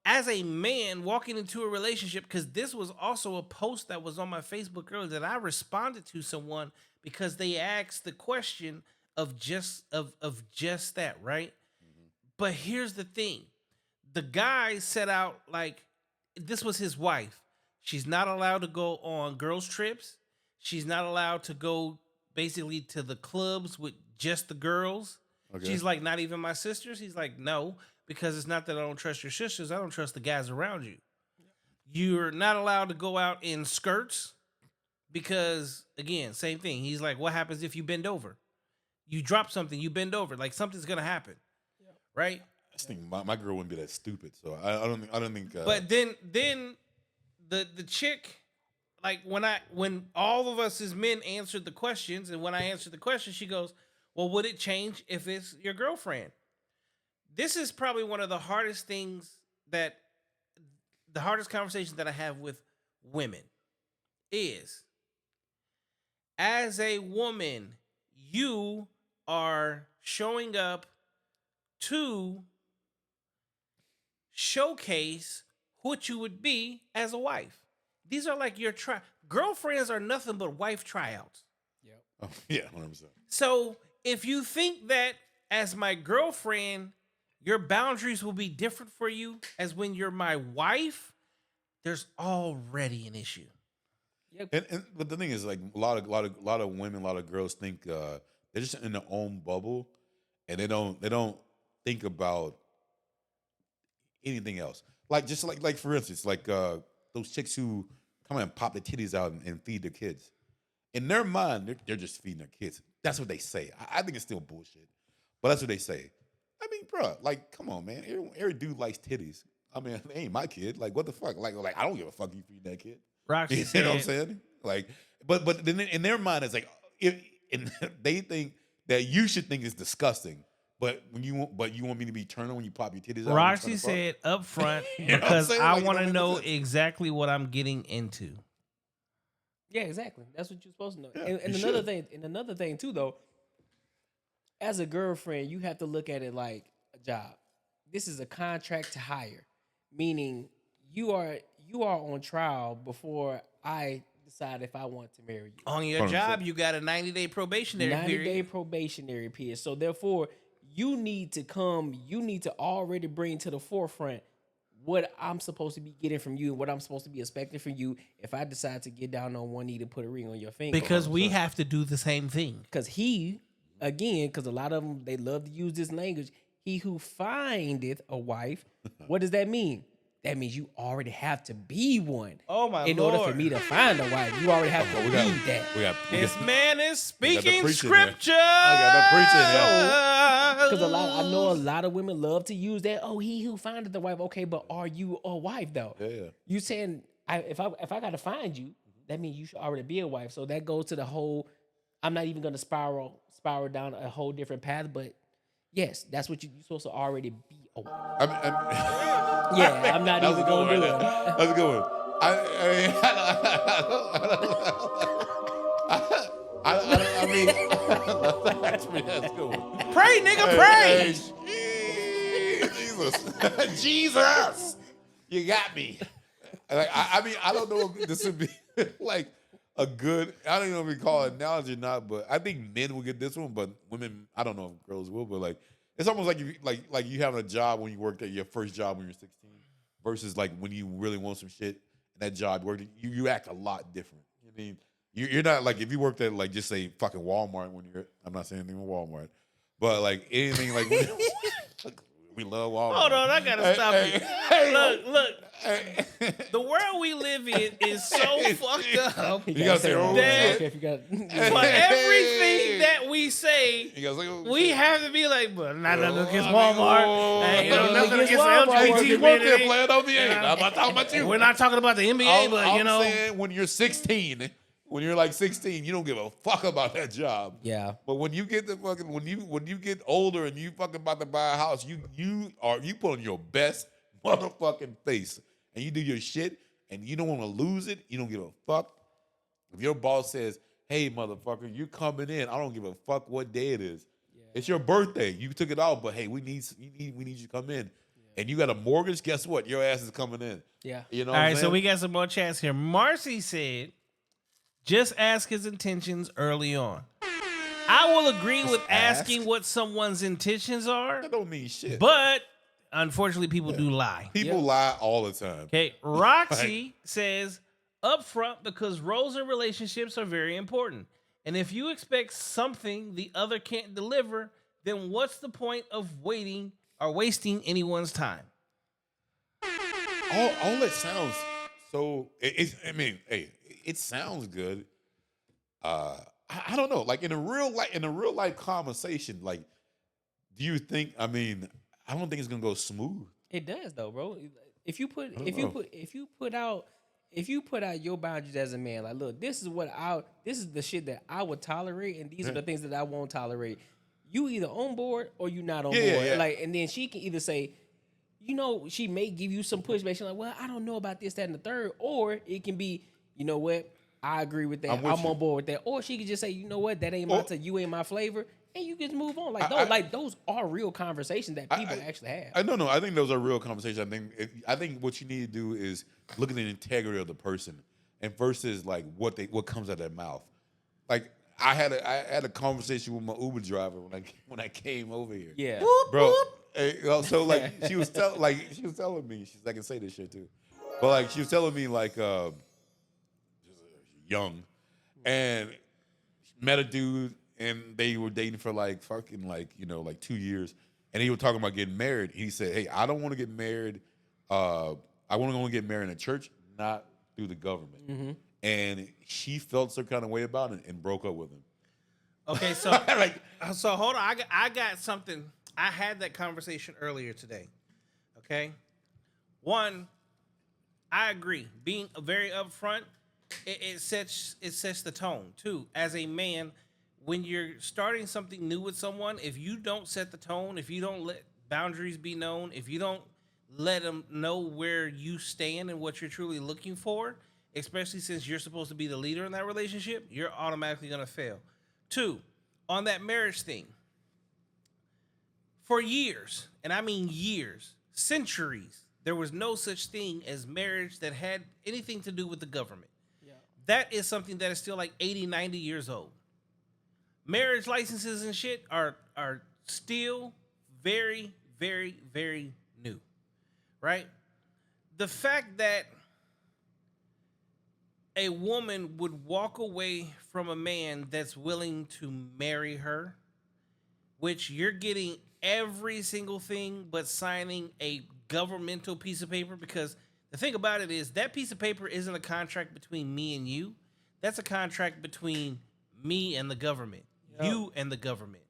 as a man walking into a relationship, because this was also a post that was on my Facebook earlier that I responded to someone because they asked the question of just that, right? But here's the thing. The guy set out like this was his wife. She's not allowed to go on girls' trips. She's not allowed to go basically to the clubs with just the girls. Okay. She's like, not even my sisters. He's like, no, because it's not that I don't trust your sisters. I don't trust the guys around you. You're not allowed to go out in skirts because, again, same thing. He's like, what happens if you bend over? You drop something, you bend over. Like something's going to happen. Right? I just think my girl wouldn't be that stupid. So I don't think. But then the chick, like when all of us as men answered the questions, and when I answered the question, she goes, well, would it change if it's your girlfriend? This is probably one of the hardest conversations that I have with women is, as a woman, you are showing up to showcase what you would be as a wife. These are like your girlfriends are nothing but wife tryouts. oh, yeah, 100%. So if you think that as my girlfriend, your boundaries will be different for you as when you're my wife, there's already an issue. Yep. But the thing is, like a lot of women, a lot of girls think they're just in their own bubble, and they don't think about anything else. Like just like for instance, like those chicks who come and pop their titties out and feed their kids. In their mind, they're just feeding their kids. That's what they say. I think it's still bullshit, but that's what they say. I mean, bro, like, come on, man. Every dude likes titties. I mean, they ain't my kid. Like, what the fuck? Like I don't give a fuck you feed that kid. Roxy You said, know what I'm saying? Like, but then in their mind, it's like, and they think that you should think it's disgusting But you want me to be turning when you pop your titties out? Roxy said up front You know what I'm because saying? I Like, it want don't to make no know sense. exactly what I'm getting into. Yeah, exactly. That's what you're supposed to know. Yeah, and you another thing too, though, as a girlfriend, you have to look at it like a job. This is a contract to hire, meaning you are on trial before I decide if I want to marry you. On your 100%. job, you got a 90-day probationary 90-day period. probationary period. So therefore, you need to already bring to the forefront what I'm supposed to be getting from you and what I'm supposed to be expecting from you if I decide to get down on one knee to put a ring on your finger. Because we have to do the same thing. Because because a lot of them, they love to use this language, he who findeth a wife, what does that mean? That means you already have to be one. Oh, my In order Lord. for me to find a wife, you already have to we be got, that. This man is speaking preaching here. scripture. I got the preaching here. Because I know a lot of women love to use that. Oh, he who findeth the wife. Okay, but are you a wife though? Yeah. You saying if I gotta find you, that means you should already be a wife. So that goes to the whole. I'm not even gonna spiral down a whole different path, but yes, that's what you're supposed to already be a wife. Yeah, I'm not even gonna do it. That's a good one. I mean, that's a good one. Pray, nigga, pray. Jesus, Jesus, you got me. Like, I mean, I don't know if this would be like a good. I don't know if we call it an analogy or not, but I think men will get this one, but women, I don't know if girls will. But like, it's almost like you having a job when you worked at your first job when you're 16, versus like when you really want some shit and that job you worked. You act a lot different. I mean, you're not like if you worked at like just say fucking Walmart when you're. I'm not saying anything with Walmart, but like anything like. We love Walmart. Hold on, I gotta stop you. Look. The world we live in is so fucked up. You gotta say that for everything that we say, you gotta say, we have to be like, but not nothing against Walmart. Hey, nothing against Walmart. LGBT You work there, community. player, don't be angry. I'm not talking about you. We're not talking about the NBA, but you know. I'm saying when you're 16, when you're like 16, you don't give a fuck about that job. Yeah. But when you get the fucking when you get older and you fucking about to buy a house, you put on your best motherfucking face and you do your shit and you don't want to lose it. You don't give a fuck. If your boss says, "Hey, motherfucker, you coming in," I don't give a fuck what day it is. Yeah. It's your birthday. You took it off, but hey, we need you to come in. Yeah. And you got a mortgage. Guess what? Your ass is coming in. Yeah. You know. All right, so we got some more chats here. Marcy said, just ask his intentions early on. I will agree with asking what someone's intentions are. That don't mean shit. But unfortunately, people do lie. People lie all the time. Okay, Roxy says upfront because roles in relationships are very important. And if you expect something the other can't deliver, then what's the point of waiting or wasting anyone's time? All that sounds so. It sounds good. I don't know. Like in a real life conversation, like, do you think? I mean, I don't think it's gonna go smooth. It does though, bro. If you put out your boundaries as a man, like, look, this is the shit that I would tolerate, and these are the things that I won't tolerate. You either on board or you not on board. Yeah. Like, and then she can either say, you know, she may give you some pushback. She's like, well, I don't know about this, that, and the third. Or it can be, you know what, I agree with that. I'm on board with that. Or she could just say, you know what, that ain't my you ain't my flavor, and you just move on. Like those are real conversations that people actually have. No, I think those are real conversations. I think what you need to do is look at the integrity of the person, and versus like what comes out of their mouth. Like I had a conversation with my Uber driver when I came over here. Yeah, bro. So like she was telling me, I can say this shit too, but like she was telling me like young, and met a dude, and they were dating for like fucking like 2 years, and he was talking about getting married. He said, "Hey, I don't want to get married. I want to get married in a church, not through the government." Mm-hmm. And she felt some kind of way about it and broke up with him. Okay, so so hold on. I got something. I had that conversation earlier today. Okay, one, I agree. Being very upfront, it sets the tone. Two, as a man, when you're starting something new with someone, if you don't set the tone, if you don't let boundaries be known, if you don't let them know where you stand and what you're truly looking for, especially since you're supposed to be the leader in that relationship, you're automatically going to fail. 2, on that marriage thing, for years, and I mean years, centuries, there was no such thing as marriage that had anything to do with the government. Yeah. That is something that is still like 80, 90 years old. Marriage licenses and shit are still very, very, very new, right? The fact that a woman would walk away from a man that's willing to marry her, which you're getting every single thing but signing a governmental piece of paper, because the thing about it is that piece of paper isn't a contract between me and you. That's a contract between me and the government, you and the government.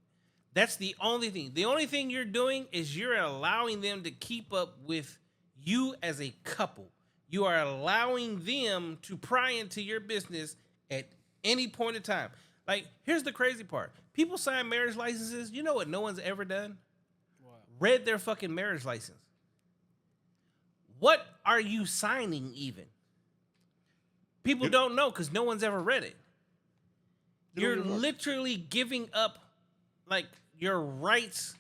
That's the only thing. The only thing you're doing is you're allowing them to keep up with you as a couple. You are allowing them to pry into your business at any point in time. Like, here's the crazy part. People sign marriage licenses. You know what no one's ever done? What? Read their fucking marriage license. What are you signing even? People don't know because no one's ever read it. You're literally giving up, like, your rights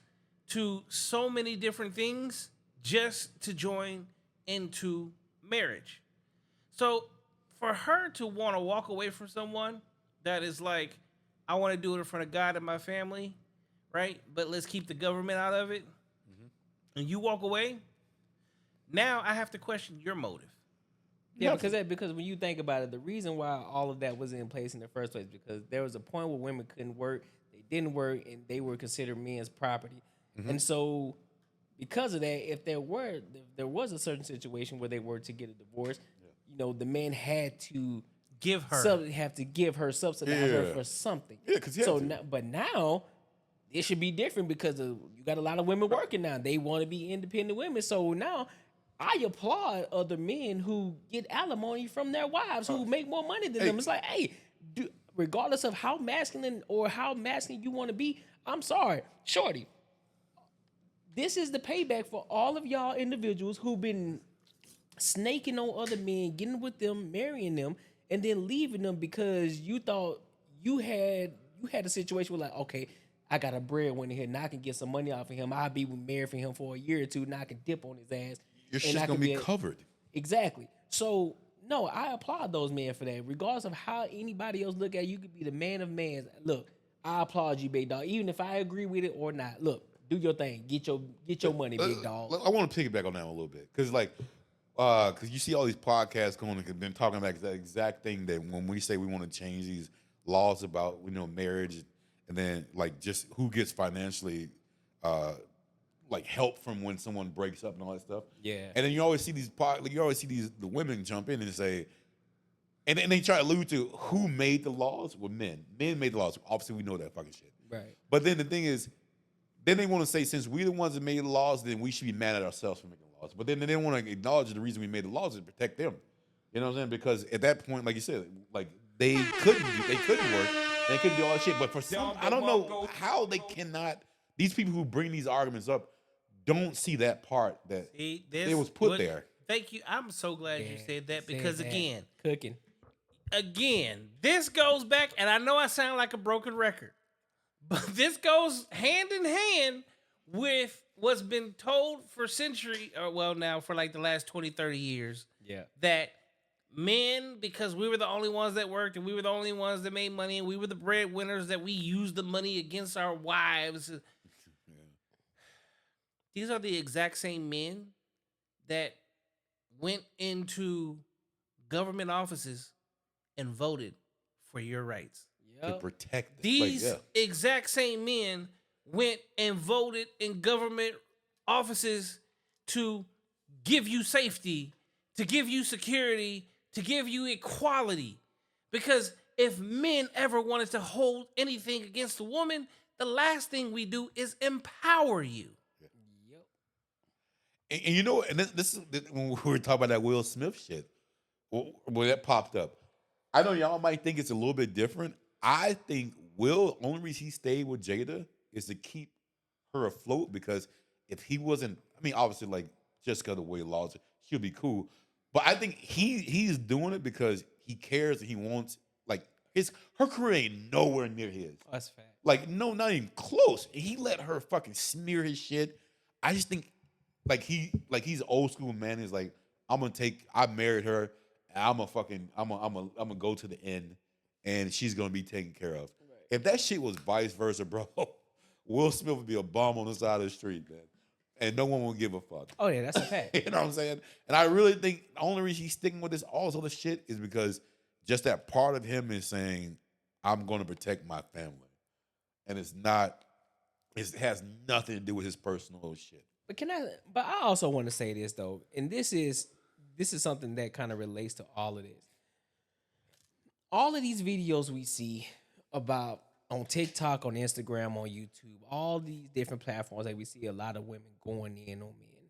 to so many different things just to join into marriage. So for her to want to walk away from someone that is like, I want to do it in front of God and my family, right? But let's keep the government out of it. Mm-hmm. And you walk away, now I have to question your motive. Yeah, because when you think about it, the reason why all of that was in place in the first place, because there was a point where women couldn't work, they didn't work, and they were considered men's property. Mm-hmm. And so because of that, if there was a certain situation where they were to get a divorce, you know, the man had to give her subsidize her for something. Yeah, because but now it should be different because you got a lot of women working now. They want to be independent women. So now I applaud other men who get alimony from their wives who make more money than them. It's like, hey, regardless of how masculine you want to be, I'm sorry, shorty. This is the payback for all of y'all individuals who've been snaking on other men, getting with them, marrying them, and then leaving them because you thought you had a situation where, like, okay, I got a breadwinner here, now I can get some money off of him. I'll be married for him for a year or two, now I can dip on his ass. Your shit's gonna be covered. Exactly. So no, I applaud those men for that. Regardless of how anybody else look at you, could be the man of mans. Look, I applaud you, big dog. Even if I agree with it or not. Look, do your thing. Get your money, big dog. I want to piggyback on that a little bit because, like, because you see all these podcasts going and been talking about that exact thing that when we say we want to change these laws about marriage and then like just who gets financially like help from when someone breaks up and all that stuff. Yeah. And then you always see the women jump in and say, and they try to allude to who made the laws. Well, men made the laws. Obviously, we know that fucking shit. Right. But then the thing is, then they want to say, since we're the ones that made the laws, then we should be mad at ourselves for making laws. But then they don't want to acknowledge the reason we made the laws is to protect them. You know what I'm saying? Because at that point, like you said, like they couldn't work, they couldn't do all that shit. But for some, I don't know how they cannot. These people who bring these arguments up don't see that part that it was put there. Thank you. I'm so glad you said that because again, this goes back, and I know I sound like a broken record, but this goes hand in hand with what's been told for centuries, or well, now for like the last 20, 30 years. Yeah. That men, because we were the only ones that worked and we were the only ones that made money and we were the breadwinners, that we used the money against our wives. These are the exact same men that went into government offices and voted for your rights. To protect them. These exact same men went and voted in government offices to give you safety, to give you security, to give you equality. Because if men ever wanted to hold anything against a woman, the last thing we do is empower you. And you know, and this is when we were talking about that Will Smith shit, when that popped up. I know y'all might think it's a little bit different. I think Will, only reason he stayed with Jada is to keep her afloat, because if he wasn't, I mean, obviously, like, just because of the way laws, she'll be cool. But I think he's doing it because he cares and he wants, like, her career ain't nowhere near his. That's fact. Like, no, not even close. He let her fucking smear his shit. I just think, like, he's old school, man. He's like, I married her, and I'm gonna go to the end, and she's gonna be taken care of. Right. If that shit was vice versa, bro, Will Smith would be a bum on the side of the street, man, and no one would give a fuck. Oh yeah, that's a fact. You know what I'm saying? And I really think the only reason he's sticking with all this other shit is because just that part of him is saying, I'm gonna protect my family. And it has nothing to do with his personal shit. But I also want to say this though, and this is something that kind of relates to all of this. All of these videos we see about on TikTok, on Instagram, on YouTube, all these different platforms that we see a lot of women going in on men.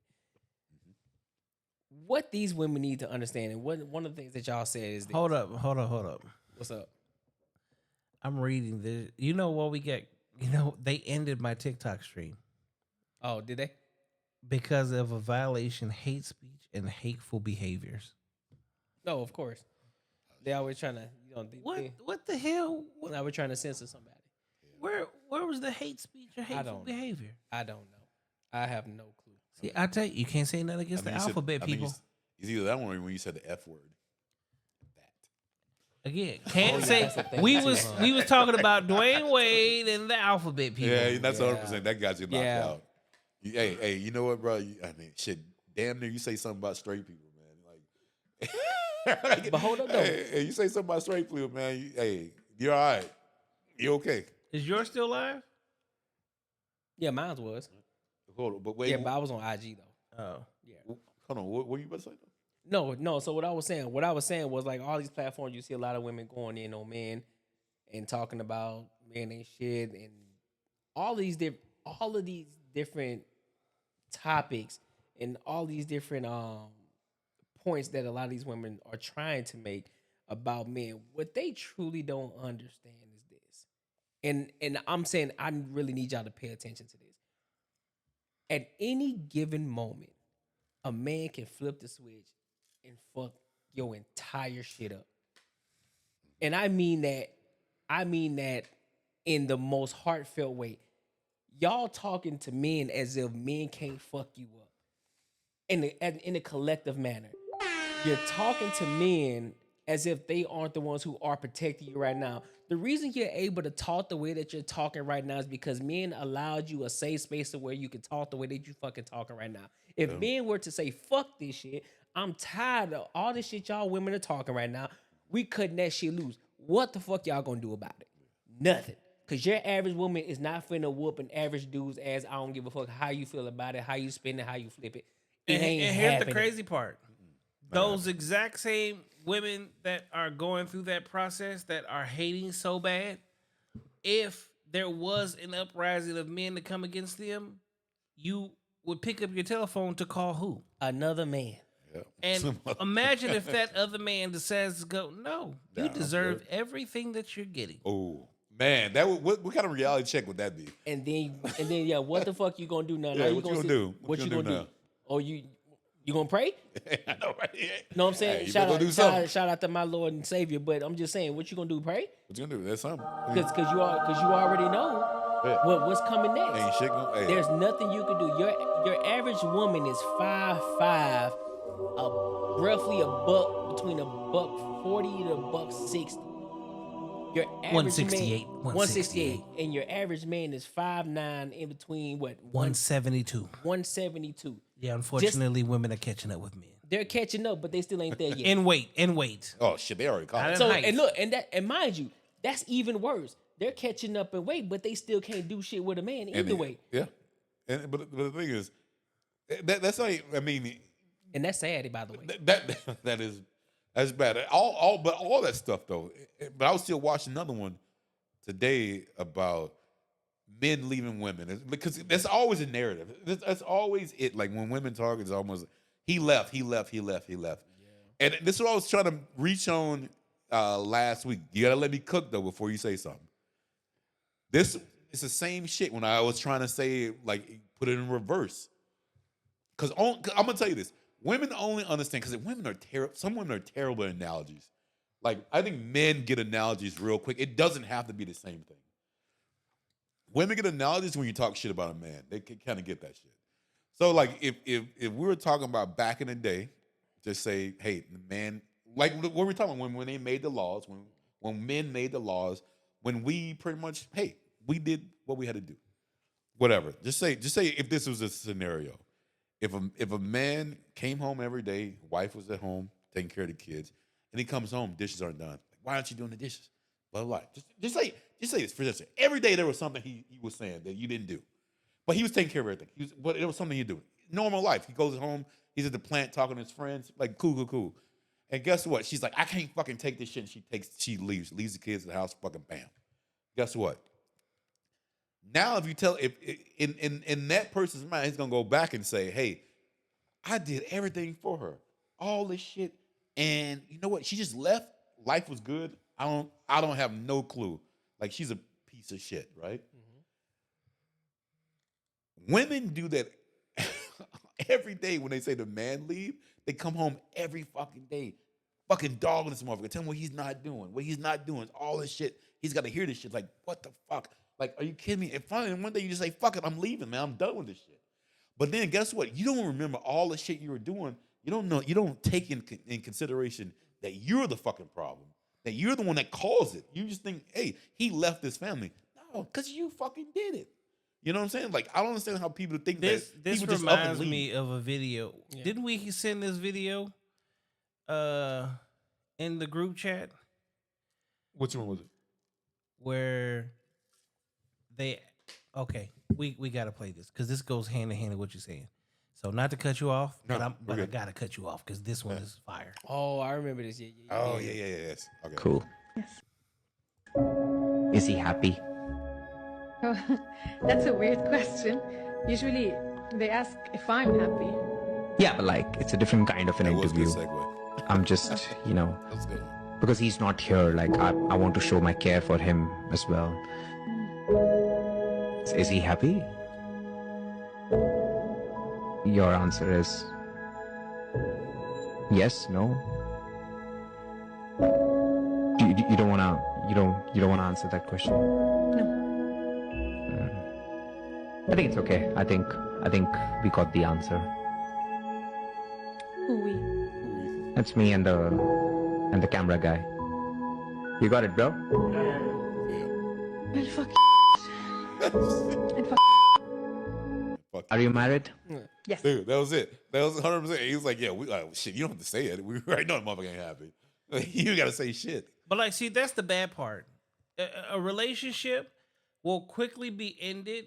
What these women need to understand, and one of the things that y'all said is this. Hold up. What's up? I'm reading this. You know what we get? They ended my TikTok stream. Oh, did they? Because of a violation, hate speech, and hateful behaviors. No, of course. They always trying to, What the hell? Now we're trying to censor somebody. Where was the hate speech or hateful behavior? I don't know. I have no clue. See, I tell you can't say nothing against the alphabet people. It's either that one or when you said the F word. Again, can't say we was talking about Dwayne Wade and the alphabet people. Yeah, that's 100%. That got you knocked out. Hey, you know what, bro? Shit, damn near you say something about straight people, man. Like, but hold up, though. Hey, you say something about straight people, man. You're all right. You okay? Is yours still live? Yeah, mine was. Hold on, but wait. Yeah, but I was on IG though. Oh, yeah. Hold on, what were you about to say? No. So what I was saying was like all these platforms, you see a lot of women going in on men and talking about men ain't shit and all of these different topics and all these different points that a lot of these women are trying to make about men. What they truly don't understand is this. And I'm saying I really need y'all to pay attention to this. At any given moment, a man can flip the switch and fuck your entire shit up. And I mean that in the most heartfelt way. Y'all talking to men as if men can't fuck you up. In a collective manner. You're talking to men as if they aren't the ones who are protecting you right now. The reason you're able to talk the way that you're talking right now is because men allowed you a safe space to where you can talk the way that you fucking talking right now. If men were to say, fuck this shit, I'm tired of all this shit y'all women are talking right now, we cutting that shit loose. What the fuck y'all gonna do about it? Nothing. Because your average woman is not finna whoop an average dude's ass. I don't give a fuck how you feel about it, how you spin it, how you flip it. And here's the crazy part. Those exact same women that are going through that process, that are hating so bad, if there was an uprising of men to come against them, you would pick up your telephone to call who? Another man. Yep. And imagine if that other man decides to go, no, you deserve everything that you're getting. Oh, man, what kind of reality check would that be? And then, yeah, what the fuck you gonna do now? Yeah, what you gonna do? What you gonna do? Oh, you gonna pray? I know, right? Know what I'm saying? Hey, shout out to my Lord and Savior. But I'm just saying, what you gonna do? Pray? What you gonna do? That's something. Because you already know what's coming next. Ain't shit gonna, There's nothing you can do. Your average woman is 5'5", roughly between $140 to $160. Your average 168. 168. And your average man is 5'9", in between what? 172. 172. Yeah, unfortunately, women are catching up with men. They're catching up, but they still ain't there yet. In weight. Oh shit, they already caught it. So and look, and mind you, that's even worse. They're catching up in weight, but they still can't do shit with a man either way. Yeah, but the thing is, that's like, I mean, and that's sad, by the way. That's bad. All that stuff though. But I was still watching another one today about men leaving women, because that's always a narrative. That's always it. Like when women talk, it's almost he left. Yeah. And this is what I was trying to reach on last week. You gotta let me cook though before you say something. This is the same shit when I was trying to say, like, put it in reverse. Because I'm going to tell you this. Women only understand, because women are terrible. Some women are terrible at analogies. Like, I think men get analogies real quick. It doesn't have to be the same thing. Women get analogies when you talk shit about a man. They can kind of get that shit. So, like, if we were talking about back in the day, just say, hey, the man, like what we're talking about when they made the laws, when men made the laws, when we pretty much, hey, we did what we had to do. Whatever. Just say if this was a scenario. If a man came home every day, wife was at home taking care of the kids, and he comes home, dishes aren't done. Like, why aren't you doing the dishes? Blah, blah, blah. Just say this for instance. Every day there was something he was saying that you didn't do. But he was taking care of everything. But it was something he do. Normal life. He goes home, he's at the plant talking to his friends, like cool. And guess what? She's like, I can't fucking take this shit. And she leaves the kids at the house, fucking bam. Guess what? Now, if you tell, if in that person's mind, he's gonna go back and say, "Hey, I did everything for her, all this shit, and you know what? She just left. Life was good. I don't have no clue. Like she's a piece of shit, right?" Mm-hmm. Women do that every day when they say the man leave. They come home every fucking day, fucking dogging this motherfucker, telling him what he's not doing, all this shit. He's got to hear this shit. Like, what the fuck? Like, are you kidding me? And finally, one day you just say, fuck it, I'm leaving, man. I'm done with this shit. But then guess what? You don't remember all the shit you were doing. You don't know. You don't take in consideration that you're the fucking problem, that you're the one that caused it. You just think, hey, he left this family. No, because you fucking did it. You know what I'm saying? Like, I don't understand how people think This people just up and reminds leave. me of a video. Yeah. Didn't we send this video in the group chat Which one was it? where we gotta play this because this goes hand in hand with what you're saying. So not to cut you off, No, but we're I good. gotta cut you off because this one is fire. Oh, I remember this. Yeah. Oh, yeah. Yes. Okay. Cool. Is he happy? Oh, that's a weird question. Usually they ask if I'm happy. Yeah, but like, it's a different kind of an That was a good interview. segue. I'm just, That was good. because he's not here, like, I want to show my care for him as well. Is he happy? Your answer is yes, no? You don't wanna answer that question? No. I think it's okay. I think we got the answer. Who we? That's me and the camera guy. You got it, bro? Well, fuck and fuck. Fuck Are you married? Yes. Dude, that was it. That was 100%. He was like, yeah, shit, you don't have to say it. We already know the motherfucker ain't happy. You got to say shit. But like, see, that's the bad part. A relationship will quickly be ended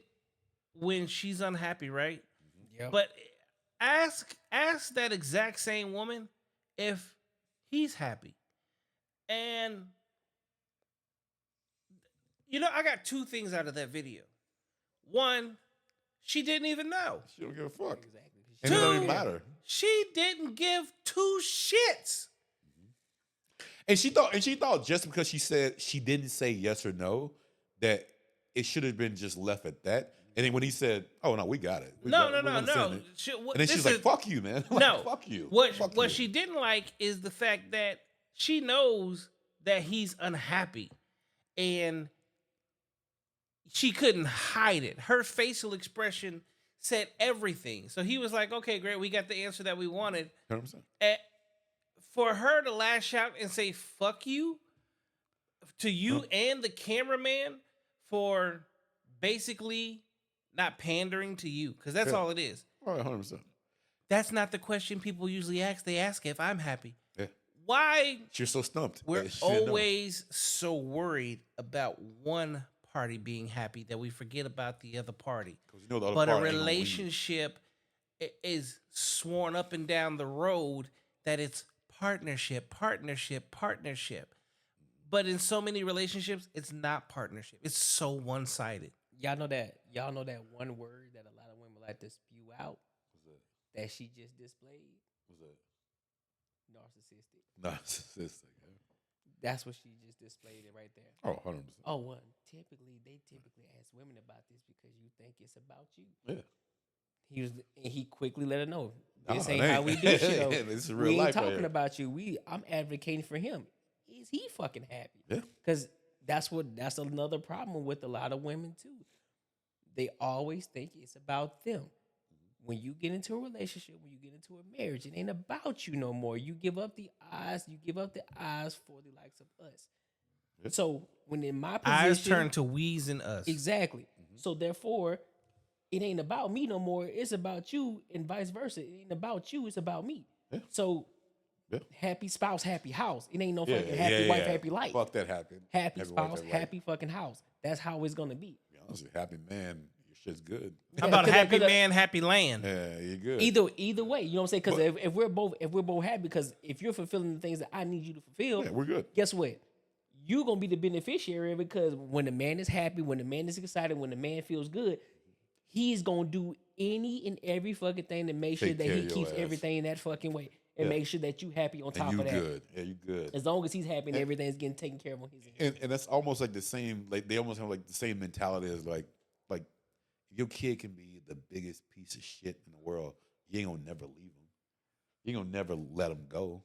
when she's unhappy, right? Yep. But ask that exact same woman if he's happy. And I got two things out of that video. One, she didn't even know. She don't give a fuck. Exactly. And it don't Two, even matter. she didn't give two shits. And she thought just because she said she didn't say yes or no, that it should have been just left at that. And then when he said, "Oh no, we got it," No. and then This she's like, is- "Fuck you, man." Like, No, fuck you. What Fuck what you. she didn't like is the fact that she knows that he's unhappy, and she couldn't hide it. Her facial expression said everything. So he was like, "Okay, great, we got the answer that we wanted." 100%. For her to lash out and say "fuck you" to you and the cameraman for basically not pandering to you, because that's all it is. All right, 100%. That's not the question people usually ask. They ask if I'm happy. Yeah. Why You're so stumped. we're that she didn't know. always so worried about one party being happy that we forget about the other party. 'Cause you know the other But a part ain't gonna leave. relationship is sworn up and down the road that it's partnership. But in so many relationships, it's not partnership. It's so one-sided. Y'all know that one word that a lot of women like to spew out that she just displayed? What's that? Narcissistic. Narcissistic. That's what she just displayed it right there. Oh, 100%. Oh, well, they typically ask women about this because you think it's about you. Yeah. He quickly let her know. This Nah, ain't it how ain't. we do shit. Yeah, this is real We ain't life right talking here. about you. I'm advocating for him. Is he fucking happy? Yeah. Because that's another problem with a lot of women too. They always think it's about them. When you get into a relationship, when you get into a marriage, it ain't about you no more. You give up the eyes. You give up the eyes for the likes of us. Yep. So when in my position, Eyes turn to we's and us. exactly. So therefore, it ain't about me no more. It's about you, and vice versa. It ain't about you. It's about me. Yeah. So Yeah. happy spouse, happy house. It ain't no Yeah, fucking happy wife, happy life. Fuck that happy. Happy Happy wife, spouse, happy life. happy fucking house. That's how it's gonna be. Be honest with you, happy man, your shit's good. How about 'cause happy that- man, happy land? Yeah, you're good. Either way, you know what I'm saying? Because if we're both happy, because if you're fulfilling the things that I need you to fulfill, Yeah, we're good. guess what? You're gonna be the beneficiary because when the man is happy, when the man is excited, when the man feels good, he's gonna do any and every fucking thing to make sure Take that care he of your keeps ass. everything that fucking way and Yeah. make sure that you happy on top And you of that. good. Yeah, you good. As long as he's happy and everything's getting taken care of on his end. And that's almost like the same. Like they almost have like the same mentality as like your kid can be the biggest piece of shit in the world. You ain't gonna never leave him. You ain't gonna never let him go.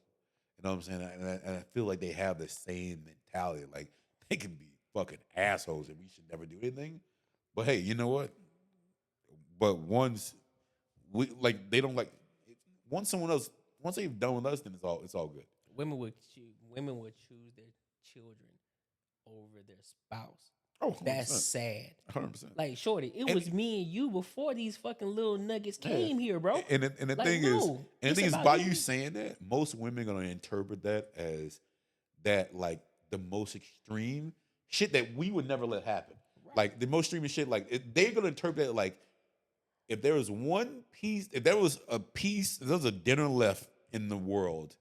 You know what I'm saying? And I feel like they have the same mentality. Like they can be fucking assholes and we should never do anything. But hey, you know what? But once they don't like once they've done with us, then it's all good. Women would choose their children over their spouse. Oh, 100%. That's sad. 100%. Like, shorty, it And- was me and you before these fucking little nuggets came here, bro. And the Like, thing no, is, it's by about you you. saying that, most women are gonna interpret that as that like the most extreme shit that we would never let happen. Right. Like the most extreme shit. Like they're gonna interpret it like if there was one piece, if there was a dinner left in the world,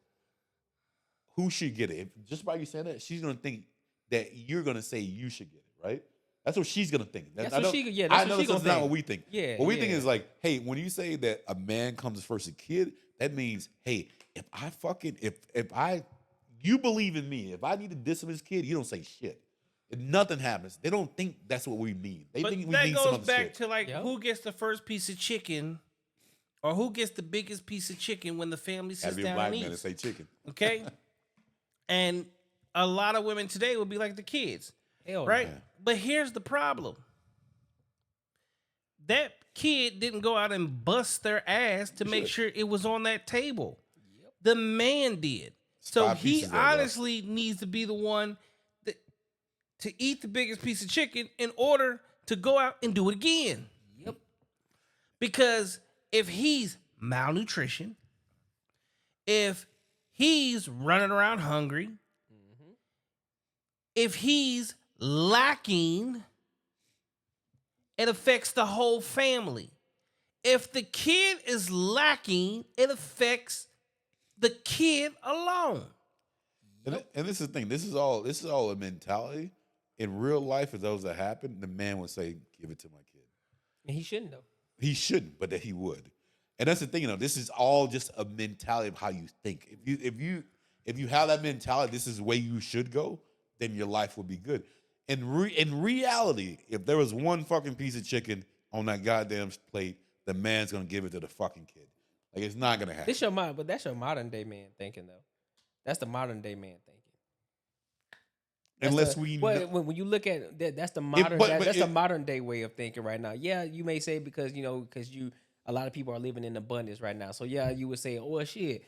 who should get it? If, just by you saying that, she's gonna think that you're gonna say you should get it, right? That's what she's gonna think. That's I what know- she- yeah, I that's know what she that's gonna not think. what we think. Yeah, what we think yeah. is like, hey, when you say that a man comes first a kid, that means, hey, you believe in me. If I need to discipline this kid, you don't say shit. If nothing happens, they don't think that's what we mean. They But think we that mean some goes other back shit. to like Yep. who gets the first piece of chicken, or who gets the biggest piece of chicken when the family Gotta sits be a down black and man to eats. say chicken. Okay, and a lot of women today will be like the kids, Hell right? no. But here's the problem: that kid didn't go out and bust their ass to make sure it was on that table. The man did. So Five he pieces there, bro. honestly needs to be the one to eat the biggest piece of chicken in order to go out and do it again. Yep. Because if he's malnutrition, if he's running around hungry, if he's lacking, it affects the whole family. If the kid is lacking, it affects the kid alone. And this is the thing. This is all a mentality. In real life, if those that happen, the man would say, "Give it to my kid." And he shouldn't though. He shouldn't, but that he would. And that's the thing, this is all just a mentality of how you think. If you have that mentality, this is the way you should go, then your life will be good. In reality, if there was one fucking piece of chicken on that goddamn plate, the man's gonna give it to the fucking kid. Like it's not gonna happen. That's your modern day man thinking though. That's the modern day man thinking. Unless we know- when you look at that, that's the modern the modern day way of thinking right now. Yeah, you may say because a lot of people are living in abundance right now. So yeah, you would say, oh shit,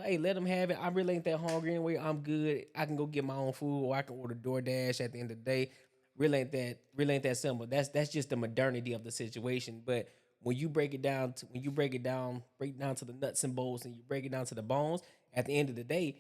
hey, let them have it. I really ain't that hungry anyway. I'm good. I can go get my own food, or I can order DoorDash at the end of the day. Really ain't that simple. That's just the modernity of the situation. But when you break it down to the nuts and bolts, and you break it down to the bones, at the end of the day,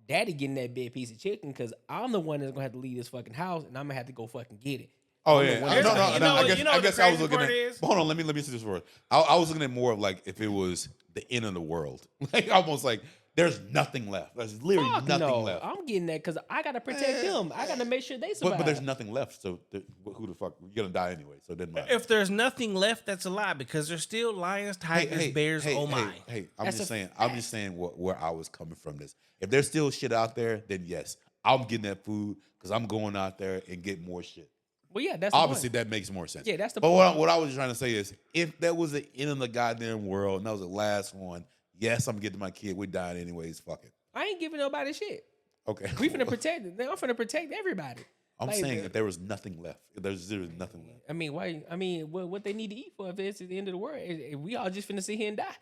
daddy getting that big piece of chicken because I'm the one that's gonna have to leave this fucking house, and I'm gonna have to go fucking get it. Oh I'm the yeah, one no. that's- I guess I was looking at. part is? Hold on, let me see this word. I was looking at more of like if it was the end of the world, like almost like there's nothing left. There's literally Fuck nothing no. left. I'm getting that because I gotta protect them. I gotta make sure they survive. But there's nothing left. So who the fuck? You're gonna die anyway. So it doesn't matter. If there's nothing left, that's a lie because there's still lions, tigers, bears. Oh my! Hey, I'm That's just a saying. I'm just saying where I was coming from. This. If there's still shit out there, then yes, I'm getting that food because I'm going out there and get more shit. Well, yeah, that's Obviously the point. that makes more sense. Yeah, that's the but point. what I was trying to say is, if that was the end of the goddamn world and that was the last one, yes, I'm getting my kid. We're dying anyways. Fuck it. I ain't giving nobody shit. Okay. We finna protect it. I'm finna protect everybody. I'm Like, saying if there was nothing left, if there's nothing left. I mean, why? I mean, what they need to eat for if it's the end of the world? If we all just finna sit here and die.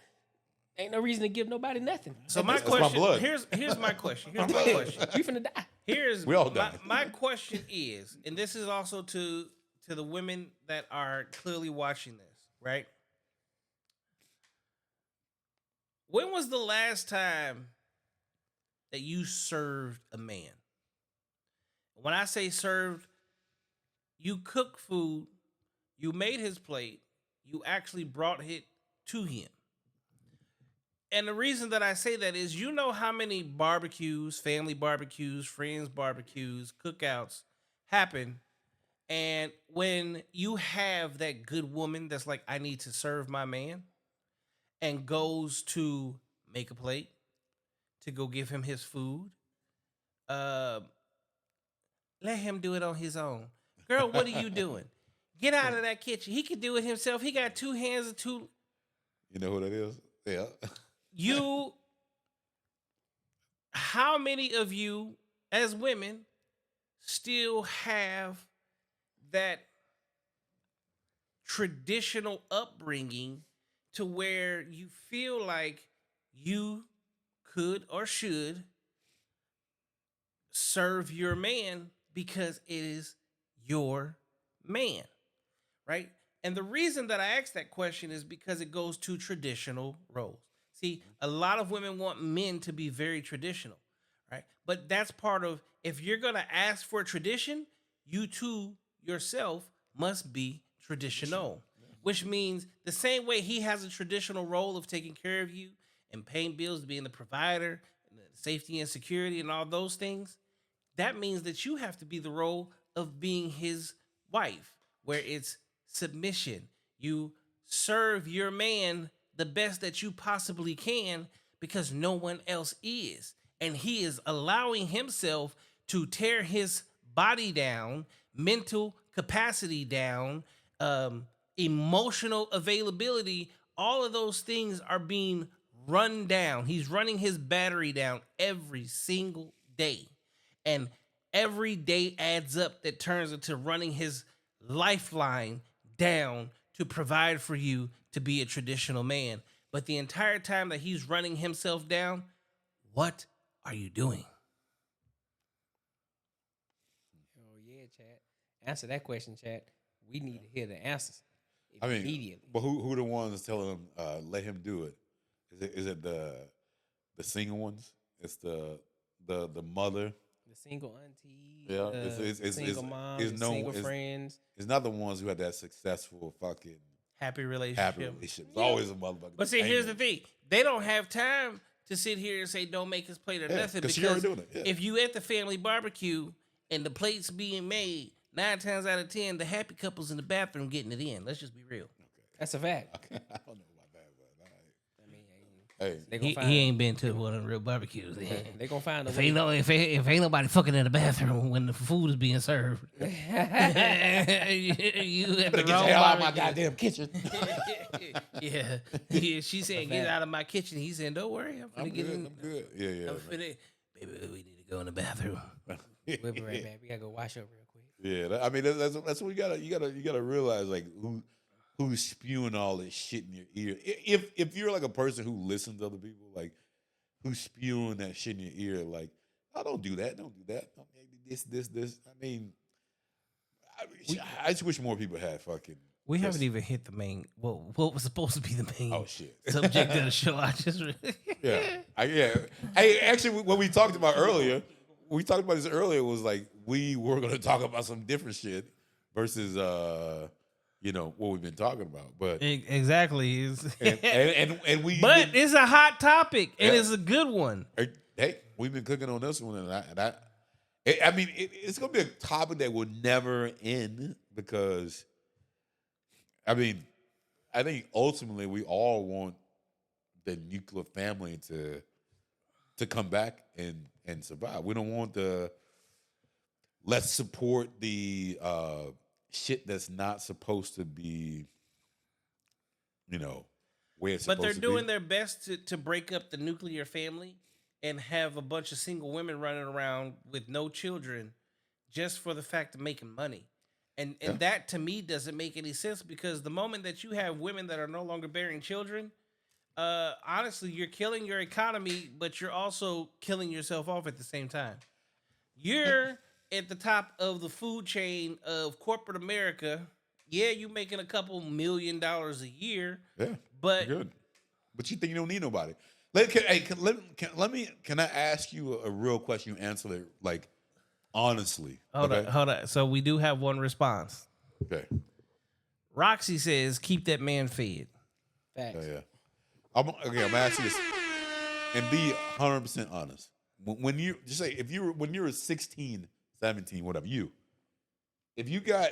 Ain't no reason to give nobody nothing. So my That's my question blood. here's my question. Here's my question. We finna die. Here's We all die. my question is, and this is also to the women that are clearly watching this, right? When was the last time that you served a man? When I say served, you cooked food, you made his plate, you actually brought it to him. And the reason that I say that is, you know how many barbecues, family barbecues, friends barbecues, cookouts happen. And when you have that good woman that's like, I need to serve my man, and goes to make a plate, to go give him his food, let him do it on his own. Girl, what are you doing? Get out of that kitchen. He can do it himself. He got two hands and two. You know who that is? Yeah. How many of you as women still have that traditional upbringing to where you feel like you could or should serve your man because it is your man, right? And the reason that I ask that question is because it goes to traditional roles. See, a lot of women want men to be very traditional, right? But that's part of, if you're going to ask for tradition, you too yourself must be traditional, which means the same way he has a traditional role of taking care of you and paying bills, being the provider, and the safety and security and all those things, that means that you have to be the role of being his wife, where it's submission. You serve your man the best that you possibly can because no one else is. And he is allowing himself to tear his body down, mental capacity down, emotional availability. All of those things are being run down. He's running his battery down every single day. And every day adds up that turns into running his lifeline down to provide for you to be a traditional man. But the entire time that he's running himself down, what are you doing? Oh yeah, chat. Answer that question, chat. We need to hear the answers I mean, immediately. but who the ones telling him let him do it? Is it the single ones? It's the mother. The single auntie, Yeah, the single mom, the single friends. It's not the ones who had that successful fucking Happy relationship. It's always a motherfucker. But see, here's the thing. They don't have time to sit here and say, don't make his plate or nothing. Because Because she already doing it. Yeah. if you at the family barbecue and the plate's being made, 9 times out of 10, the happy couple's in the bathroom getting it in. Let's just be real. That's a fact. I don't know about that, but I mean, hey, they gonna find, He ain't been to one of the real barbecues. They gonna find a If way. ain't nobody fucking in the bathroom when the food is being served, you at the get the wrong hell out of my barbecue. goddamn kitchen. yeah. She saying, get out of my kitchen. He saying, don't worry, I'm finna get in. I'm good. Yeah. I'm finna, baby, we need to go in the bathroom. We'll be right back. We gotta go wash up real quick. Yeah, I mean that's what you gotta realize, like who's spewing all this shit in your ear. If you're like a person who listens to other people, like who's spewing that shit in your ear, like, oh, don't do that. This. I mean, I just wish more people had fucking. We haven't even hit the main. What was supposed to be the main shit subject of the show? I just yeah. Hey, actually, what we talked about earlier, was like we were gonna talk about some different shit versus you know, what we've been talking about. But Exactly. and we, but it's a hot topic and Yeah. it's a good one. Hey, we've been cooking on this one, I mean, it's gonna be a topic that will never end because, I mean, I think ultimately we all want the nuclear family to come back and survive. We don't want the let's support the shit that's not supposed to be, you know, where it's But supposed they're to doing be. their best to break up the nuclear family and have a bunch of single women running around with no children just for the fact of making money. And Yeah. that to me doesn't make any sense because the moment that you have women that are no longer bearing children, honestly, you're killing your economy, but you're also killing yourself off at the same time. You're at the top of the food chain of corporate America. Yeah, you're making a couple $1 million a year, Yeah, but good. But you think you don't need nobody? Can I ask you a real question? You answer it like honestly. hold on. So we do have one response. Okay. Roxy says, "Keep that man fed." Facts. Yeah. I'm gonna ask you this and be 100% honest. When you just say when you were 16, 17, whatever, if you got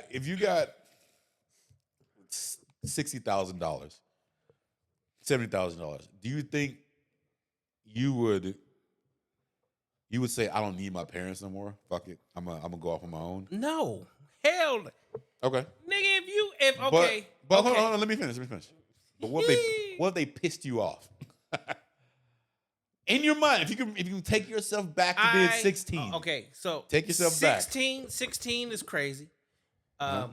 $60,000, $70,000, do you think you would say I don't need my parents no more? Fuck it, I'm gonna go off on my own. No, hell, Okay, nigga. But but okay. hold on, let me finish. But what if they pissed you off? In your mind, if you can take yourself back to being 16. Okay, so Take yourself back. 16 is crazy. I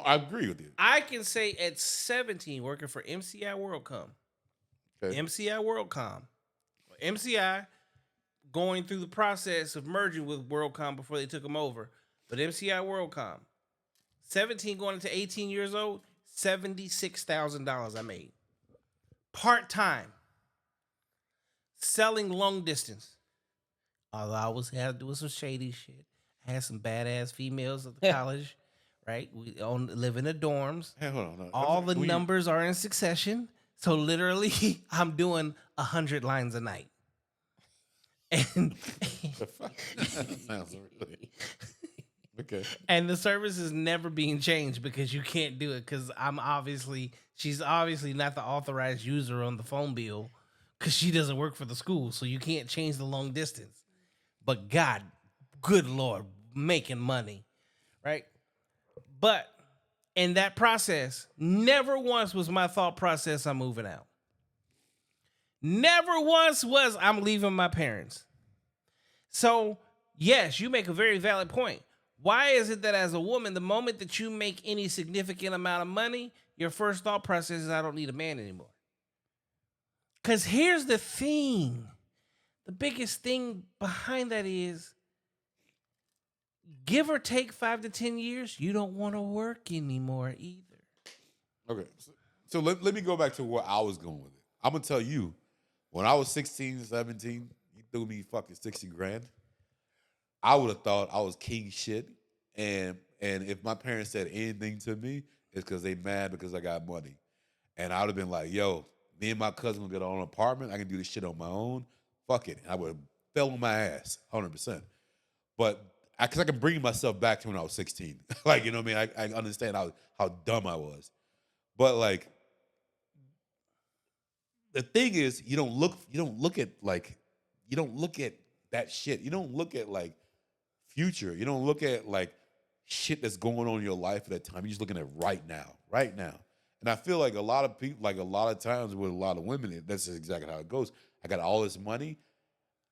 agree with you. I can say at 17, working for MCI WorldCom, Okay. MCI going through the process of merging with WorldCom before they took them over, but MCI WorldCom, 17 going into 18 years old, $76,000 I made. Part-time. Selling long distance. Although I was had to do some shady shit. I had some badass females at the college, right? We live in the dorms. Hey, hold on. All the numbers are in succession. So literally, I'm doing 100 lines a night. And Sounds really okay. And the service is never being changed because you can't do it because she's obviously not the authorized user on the phone bill because she doesn't work for the school. So you can't change the long distance. But God, good Lord, making money, right? But in that process, never once was my thought process, I'm moving out. Never once was I'm leaving my parents. So, yes, you make a very valid point. Why is it that as a woman, the moment that you make any significant amount of money, your first thought process is I don't need a man anymore? Because here's the thing. The biggest thing behind that is, give or take 5 to 10 years, you don't want to work anymore either. Okay. So let me go back to where I was going with it. I'm going to tell you, when I was 16, 17, you threw me fucking 60 grand. I would have thought I was king shit. And if my parents said anything to me, it's because they mad because I got money. And I would have been like, yo, me and my cousin will get our own apartment. I can do this shit on my own. Fuck it. And I would have fell on my ass 100%. But because I can bring myself back to when I was 16. Like, you know what I mean? I understand how dumb I was. But like, the thing is, you don't look at that shit. You don't look at like future. You don't look at like shit that's going on in your life at that time. You're just looking at right now. And I feel like a lot of people, like a lot of times with a lot of women, that's exactly how it goes. I got all this money.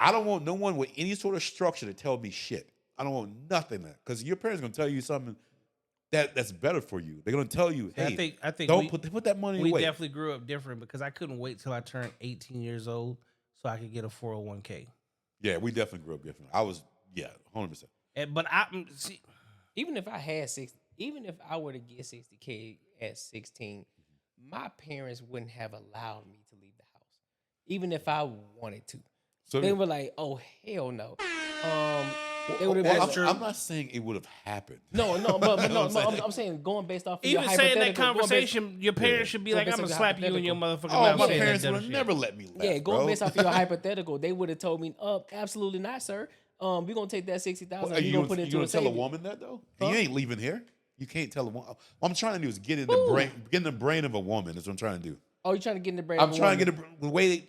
I don't want no one with any sort of structure to tell me shit. I don't want nothing because your parents are gonna tell you something that's better for you. They're gonna tell you, hey, I think don't put that money away. We definitely grew up different because I couldn't wait till I turned 18 years old so I could get a 401k. Yeah, we definitely grew up different. I was 100%. But I see, even if I were to get 60K at 16, my parents wouldn't have allowed me to leave the house, even if I wanted to. So they were like, "Oh hell no." They would have That's been. true. I'm not saying it would have happened. No, but no, I'm saying going based off of your Even saying that hypothetical, conversation, your parents should be going like, based "I'm off gonna your slap you in your hypothetical. motherfucking mouth." My saying that parents dumb would have shit. never let me laugh. going bro. based off of your hypothetical, they would have told me, absolutely not, sir. We're gonna take that 60,000. Well, We're gonna put it into gonna a tell a savings. woman that though? Huh? You ain't leaving here. You can't tell a woman. What I'm trying to do is get in the brain of a woman. That's what I'm trying to do. Oh, you trying to get in the brain? I'm of a trying to woman. get the way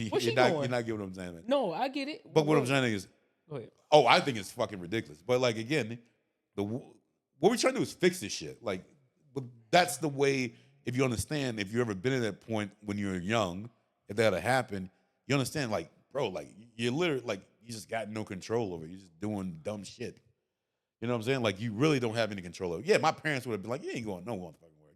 Where's she you're not going? getting what I'm saying. Man. No, I get it. But what I'm saying is, Go ahead. I think it's fucking ridiculous. But like again, what we're trying to do is fix this shit. Like, but that's the way. If you understand, if you ever been at that point when you were young, if that had happened, you understand. Like, bro, like you're literally like you just got no control over it. You're just doing dumb shit. You know what I'm saying? Like you really don't have any control over it. Yeah, my parents would have been like, "You ain't going no one fucking where.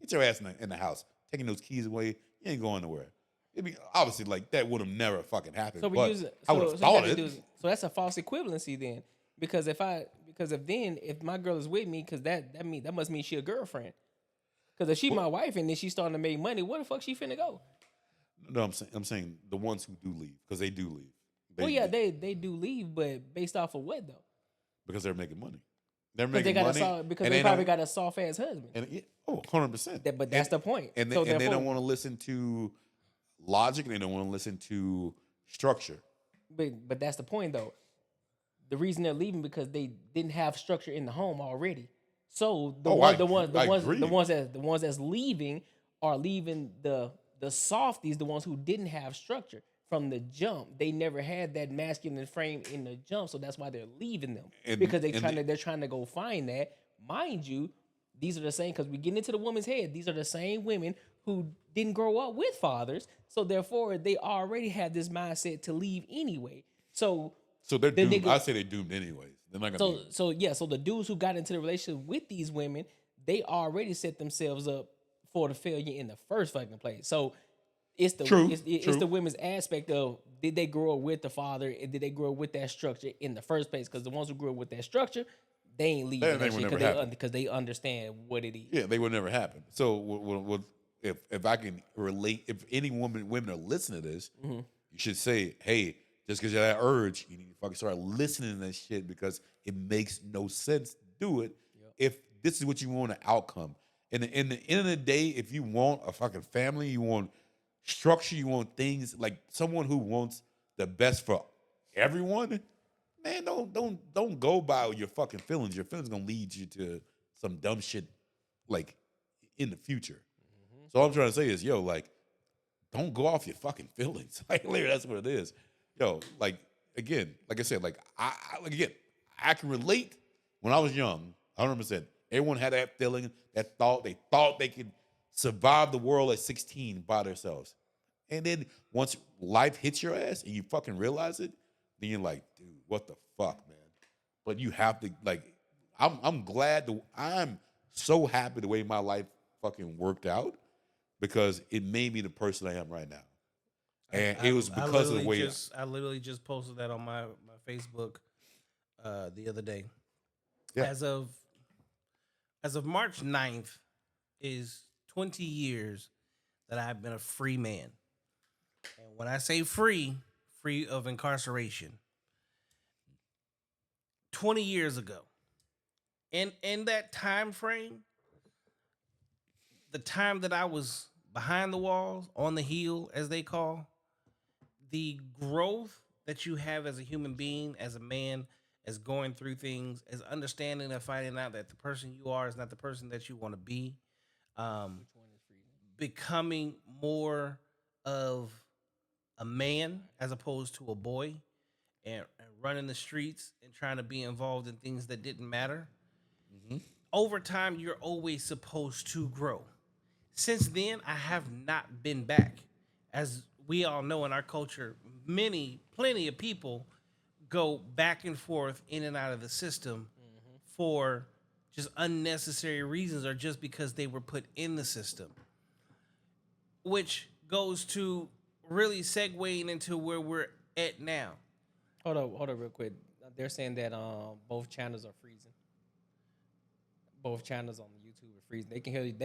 Get your ass in the house, taking those keys away. You ain't going nowhere." It'd be obviously like that would have never fucking happened. So we but use I would have thought it. So that's a false equivalency then, because if my girl is with me, because that must mean she a girlfriend. Because if she my wife and then she starting to make money, where the fuck she finna go? No, I'm saying the ones who do leave because they do leave. They do leave, but based off of what though? Because they're making money. They're Because making money because they probably got a soft ass husband. And 100%. But that's the point. And they don't want to listen to logic. And they don't want to listen to structure. But that's the point though. The reason they're leaving because they didn't have structure in the home already. So the ones that's leaving are leaving the softies, the ones who didn't have structure from the jump. They never had that masculine frame in the jump, so that's why they're leaving them because they're trying to go find that. Mind you, these are the same because we get into the woman's head. These are the same women who didn't grow up with fathers, so therefore they already have this mindset to leave anyway. So they're doomed. I say they're doomed anyways. They're not gonna. So the dudes who got into the relationship with these women, they already set themselves up for the failure in the first fucking place. So it's the women's aspect of did they grow up with the father and did they grow up with that structure in the first place? Because the ones who grew up with that structure, they ain't leaving that shit because they understand what it is. Yeah, they would never happen. So if I can relate, if any women are listening to this, you should say, hey. Just because you have that urge, you need to fucking start listening to that shit because it makes no sense to do it if this is what you want an outcome. And in the end of the day, if you want a fucking family, you want structure, you want things like someone who wants the best for everyone, man, don't go by your fucking feelings. Your feelings gonna lead you to some dumb shit like in the future. So all I'm trying to say is, like, don't go off your fucking feelings. Like, literally, that's what it is. Like again, like I said, like I can relate. When I was young, 100%. Everyone had that feeling, that thought. They thought they could survive the world at 16 by themselves, and then once life hits your ass and you fucking realize it, then you're like, dude, what the fuck, man? But you have to like. I'm glad. I'm so happy the way my life fucking worked out because it made me the person I am right now. And it was because of the way I literally just posted that on my Facebook the other day. Yeah. As of March 9th is 20 years that I've been a free man. And when I say free of incarceration, 20 years ago, in that time frame, the time that I was behind the walls, on the heel, as they call, the growth that you have as a human being, as a man, as going through things, as understanding and finding out that the person you are is not the person that you want to be, becoming more of a man as opposed to a boy, and running the streets and trying to be involved in things that didn't matter. Over time, you're always supposed to grow. Since then, I have not been back. As we all know in our culture, plenty of people go back and forth in and out of the system for just unnecessary reasons or just because they were put in the system. Which goes to really segueing into where we're at now. Hold up real quick. They're saying that both channels are freezing. Both channels on YouTube are freezing. They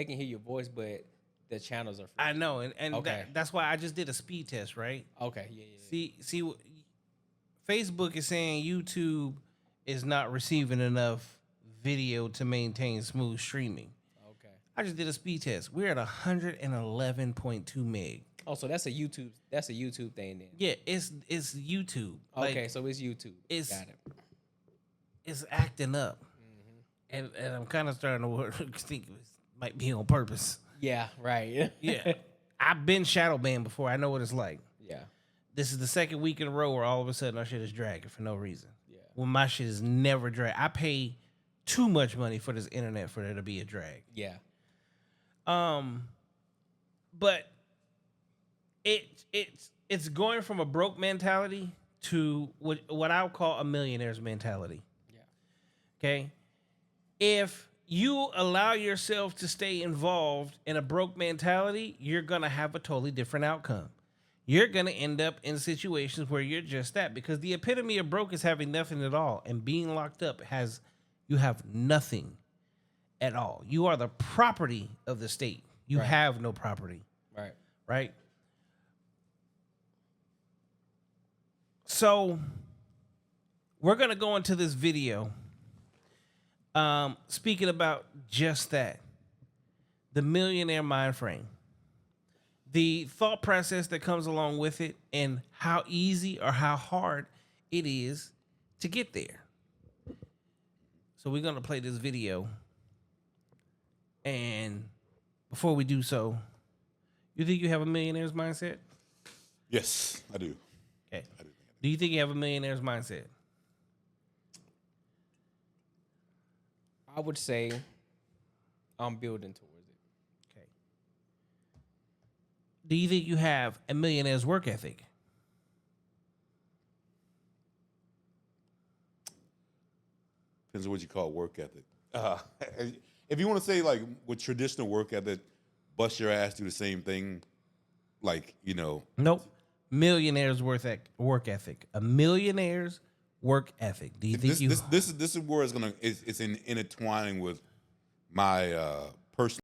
can hear your voice, but the channels are freezing. I know, and okay. That's why I just did a speed test, right? Okay, yeah. See, Facebook is saying YouTube is not receiving enough video to maintain smooth streaming. Okay. I just did a speed test. We're at 111.2 meg. Oh, so that's a YouTube. That's a YouTube thing then. Yeah, it's YouTube. Okay, so it's YouTube. It's Got it. it's acting up, and I'm kind of starting to think it might be on purpose. Yeah. Right. Yeah, I've been shadow banned before. I know what it's like. Yeah. This is the second week in a row where all of a sudden our shit is dragging for no reason. Yeah. When my shit is never drag. I pay too much money for this internet for there to be a drag. Yeah. But it's going from a broke mentality to what I would call a millionaire's mentality. Yeah. Okay? If you allow yourself to stay involved in a broke mentality, you're going to have a totally different outcome. You're going to end up in situations where you're just that, because the epitome of broke is having nothing at all, and being locked up you have nothing at all. You are the property of the state. You have no property. Right. Right? So we're going to go into this video speaking about just that. The millionaire mind frame. The thought process that comes along with it, and how easy or how hard it is to get there. So we're going to play this video. And before we do so, you think you have a millionaire's mindset? Yes, I do. Okay. Do you think you have a millionaire's mindset? I would say I'm building towards it. Okay. Do you think you have a millionaire's work ethic? Depends on what you call work ethic. If you want to say like with traditional work ethic, bust your ass, do the same thing, like, you know. Nope. Millionaire's work ethic. A millionaire's work ethic. Do you think this is where it's intertwining with my personal